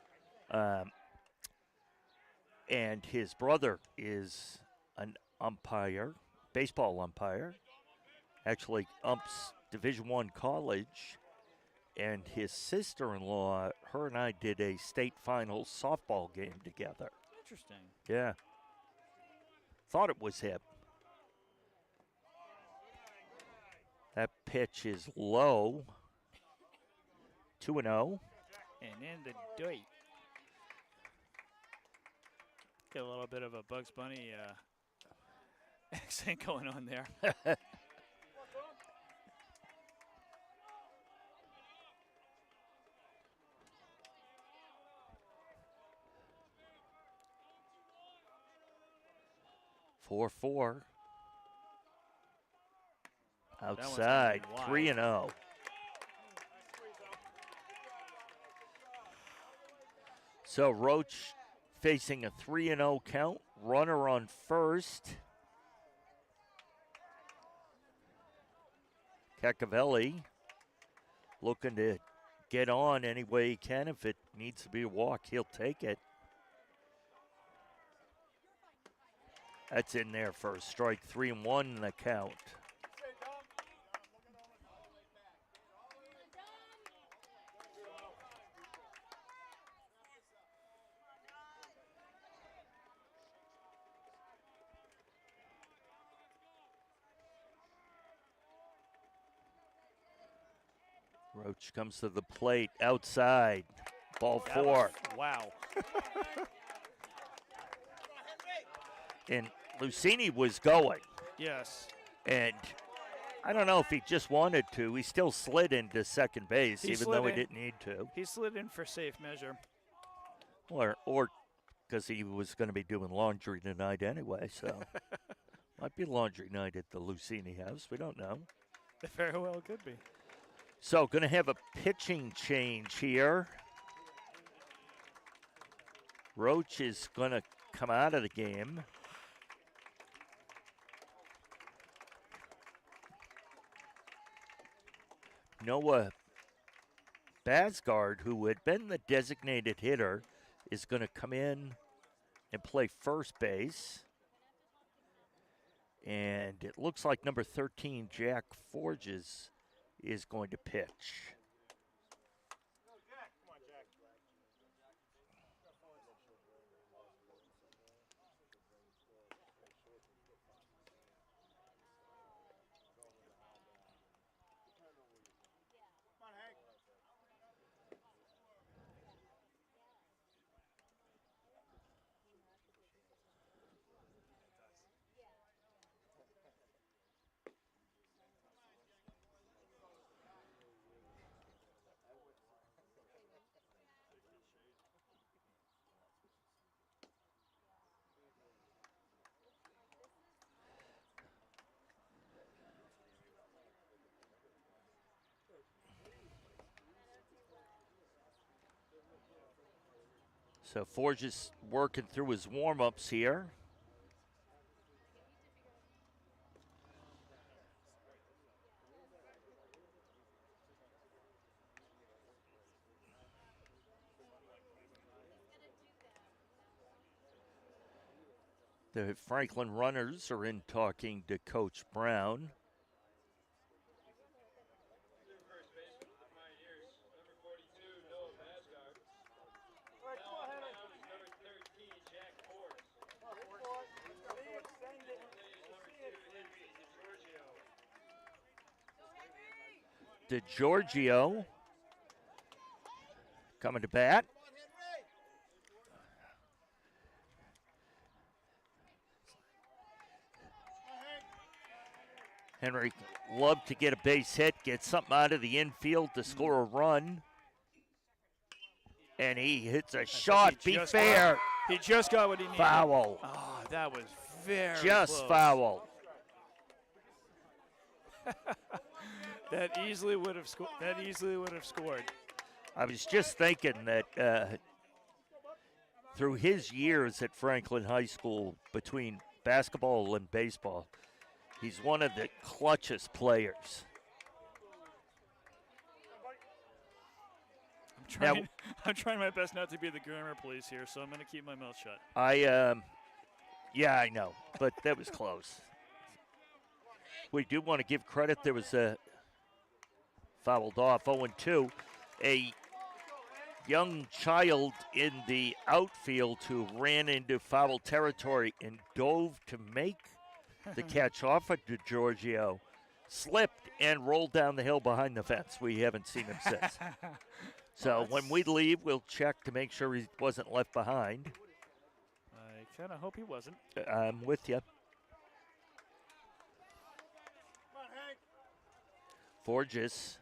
C: And his brother is an umpire, baseball umpire. Actually umps Division I college. And his sister-in-law, her and I did a state finals softball game together.
B: Interesting.
C: Yeah. Thought it was him. That pitch is low. 2-0.
B: And in the dirt. Get a little bit of a Bugs Bunny accent going on there.
C: 4-4. Outside, 3-0. So Roach facing a 3-0 count. Runner on first. Cacavelli looking to get on any way he can. If it needs to be a walk, he'll take it. That's in there for a strike. 3-1 in the count. Roach comes to the plate outside. Ball 4.
B: Wow.
C: And Lucini was going.
B: Yes.
C: And I don't know if he just wanted to. He still slid into second base, even though he didn't need to.
B: He slid in for safe measure.
C: Or because he was going to be doing laundry tonight anyway, so might be laundry night at the Lucini house. We don't know.
B: It very well could be.
C: So going to have a pitching change here. Roach is going to come out of the game. Noah Basgard, who had been the designated hitter, is going to come in and play first base. And it looks like number 13, Jack Forges, is going to pitch. So Forges working through his warm-ups here. The Franklin runners are in talking to Coach Brown. DeGiorgio coming to bat. Henry loved to get a base hit, get something out of the infield to score a run. And he hits a shot. Be fair.
B: He just got what he needed.
C: Foul.
B: Oh, that was very
C: just
B: close.
C: Foul.
B: That easily would have scored. That easily would have scored.
C: I was just thinking that through his years at Franklin High School, between basketball and baseball, he's one of the clutchest players.
B: I'm trying my best not to be the grammar police here, so I'm going to keep my mouth shut.
C: Yeah, I know, but that was close. We do want to give credit. There was a fouled off, 0-2. A young child in the outfield who ran into foul territory and dove to make the catch off of DeGiorgio, slipped and rolled down the hill behind the fence. We haven't seen him since. So when we leave, we'll check to make sure he wasn't left behind.
B: I kind of hope he wasn't.
C: I'm with you. Forges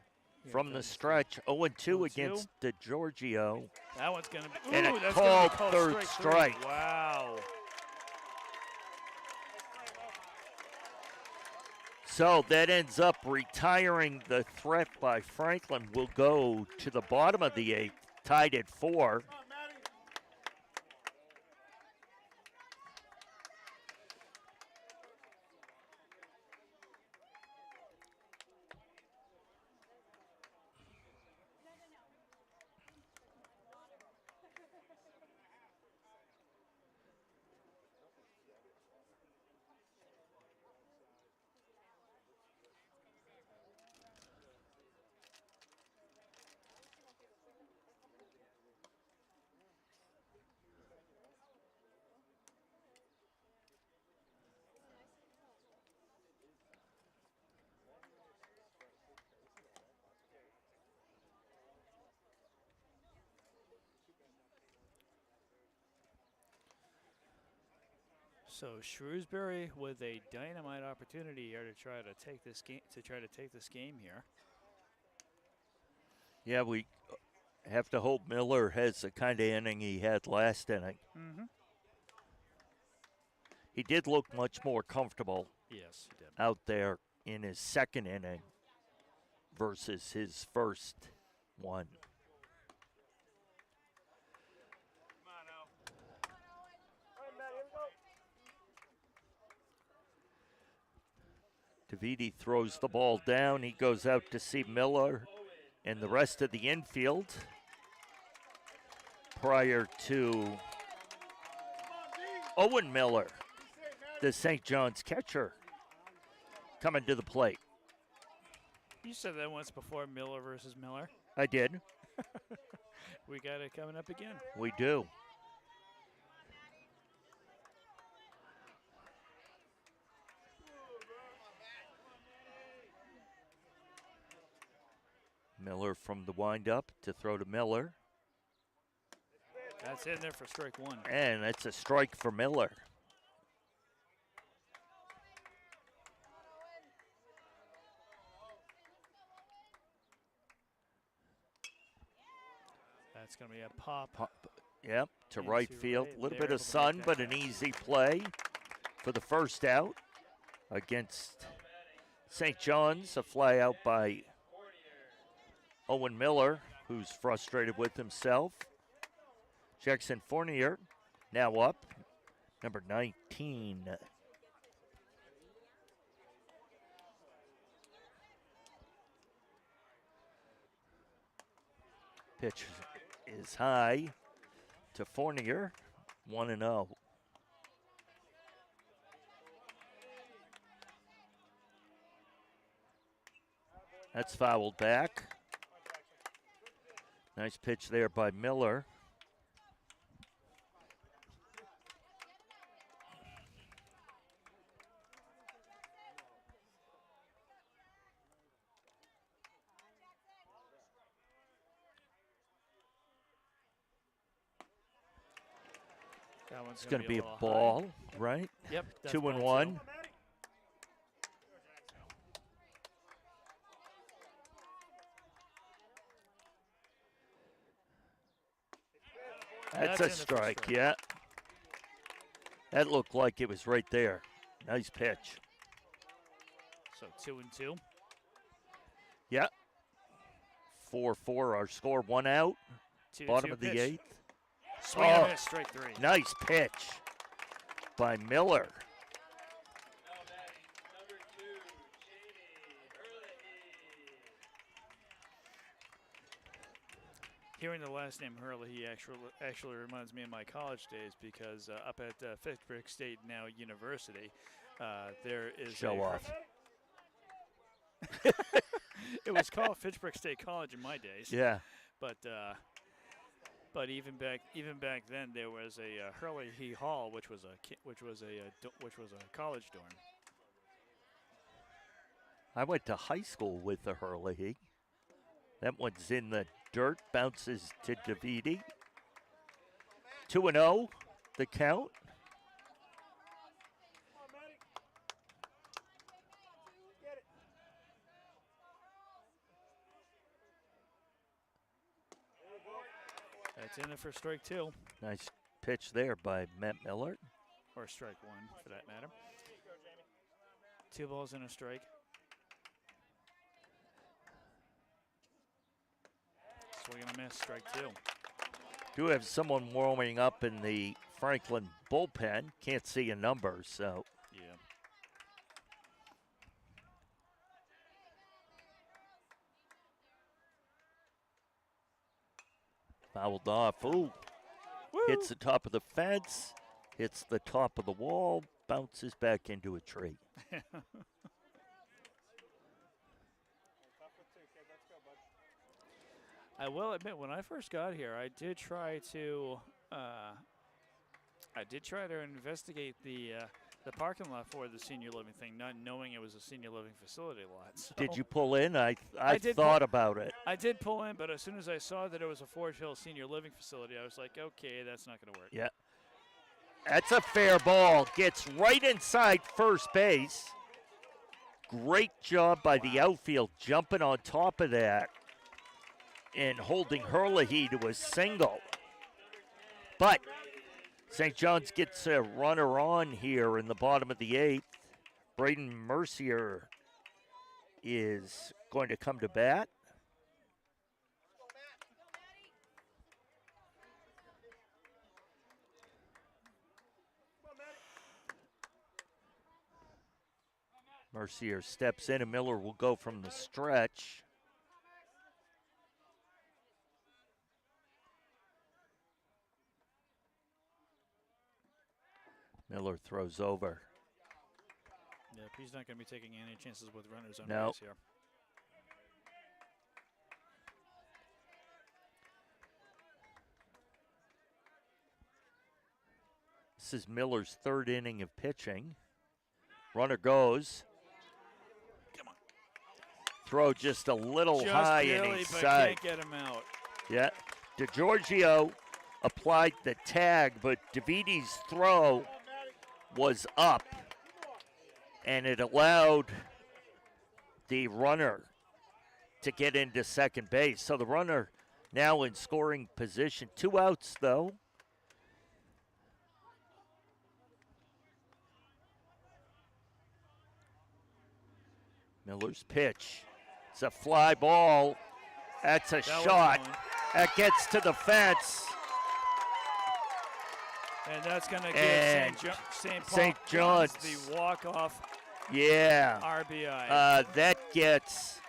C: from the stretch, 0-2 against DeGiorgio.
B: That one's going to be,
C: and a
B: that's
C: called
B: gonna be
C: third strike.
B: Wow.
C: So that ends up retiring the threat by Franklin. We'll go to the bottom of the eighth, tied at 4.
B: So Shrewsbury with a dynamite opportunity here to try to take this game here.
C: Yeah, we have to hope Miller has the kind of inning he had last inning.
B: Mm-hmm.
C: He did look much more comfortable
B: Yes, he did.
C: out there in his second inning versus his first one. DeViti throws the ball down. He goes out to see Miller and the rest of the infield prior to Owen Miller, the St. John's catcher, coming to the plate.
B: You said that once before, Miller versus Miller.
C: I did.
B: We got it coming up again.
C: We do. Miller from the windup to throw to Miller.
B: That's in there for strike one.
C: And that's a strike for Miller.
B: That's going to be a pop.
C: Yep, to
B: Into
C: right field.
B: right.
C: A little
B: They're
C: bit of
B: able to
C: sun,
B: make
C: but
B: that
C: an easy play for the first out against St. John's. A fly out by Owen Miller, who's frustrated with himself. Jackson Fournier now up, number 19. Pitch is high to Fournier, 1-0. That's fouled back. Nice pitch there by Miller.
B: That one's
C: It's going to be a
B: little
C: ball,
B: high.
C: right?
B: Yep. That's
C: 2 and
B: ball
C: 1.
B: two.
C: That's
B: That's
C: a
B: in the first
C: strike,
B: strike.
C: yeah. That looked like it was right there. Nice pitch.
B: So 2 and 2.
C: Yeah. 4-4 our score, 1 out.
B: 2-2
C: Bottom of the
B: pitch.
C: 8th.
B: Swing and
C: Oh.
B: miss, strike 3.
C: Nice pitch by Miller.
B: Hearing the last name Hurley, he actually reminds me of my college days because up at Fitchburg State, now University, there is
C: Show off.
B: It was called Fitchburg State College in my days.
C: Yeah.
B: But even back then, there was a Hurley Hall, which was a college dorm.
C: I went to high school with the Hurley. That one's in the dirt, bounces to DeViti. 2-0, the count.
B: That's in there for strike 2,
C: Nice pitch there by Matt Miller.
B: or strike 1 for that matter. 2 balls and a strike. Swing and a miss, strike 2.
C: Do have someone warming up in the Franklin bullpen. Can't see a number, so.
B: Yeah.
C: Fouled off. Ooh.
B: Woo!
C: Hits the top of the fence, hits the top of the wall, bounces back into a tree.
B: I will admit, when I first got here, I did try to investigate the parking lot for the senior living thing, not knowing it was a senior living facility lot. So
C: Did you pull in? I
B: did
C: thought about it.
B: I did pull in, but as soon as I saw that it was a Forge Hill senior living facility, I was like, okay, that's not going to work.
C: Yeah. That's a fair ball. Gets right inside first base. Great job by the outfield jumping on top of that and holding Herlihy to a single. But St. John's gets a runner on here in the bottom of the 8th. Braden Mercier is going to come to bat. Mercier steps in and Miller will go from the stretch. Miller throws over.
B: Yep, he's not going to be taking any chances with runners on
C: No.
B: base here.
C: This is Miller's 3rd inning of pitching. Runner goes.
B: Come on.
C: Throw just a little
B: Just
C: high
B: barely,
C: and
B: but
C: inside.
B: can't get him out.
C: Yeah. DeGiorgio applied the tag, but DeViti's throw was up, and it allowed the runner to get into second base. So the runner now in scoring position. 2 outs, though. Miller's pitch. It's a fly ball. That's a shot. That gets to the fence.
B: And that's going to
C: And
B: give St.
C: St. John's
B: the walk-off
C: Yeah.
B: RBI.
C: That gets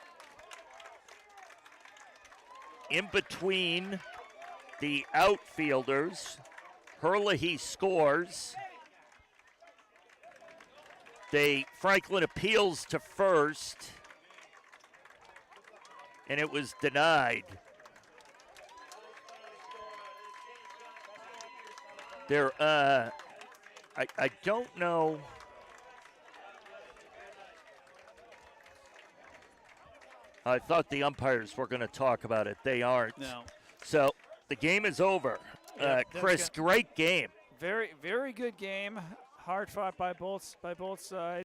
C: in between the outfielders. Herlihy scores. Franklin appeals to first, and it was denied. I don't know. I thought the umpires were going to talk about it. They aren't.
B: No.
C: So the game is over. Chris, great game.
B: Very, very good game. Hard fought by both sides.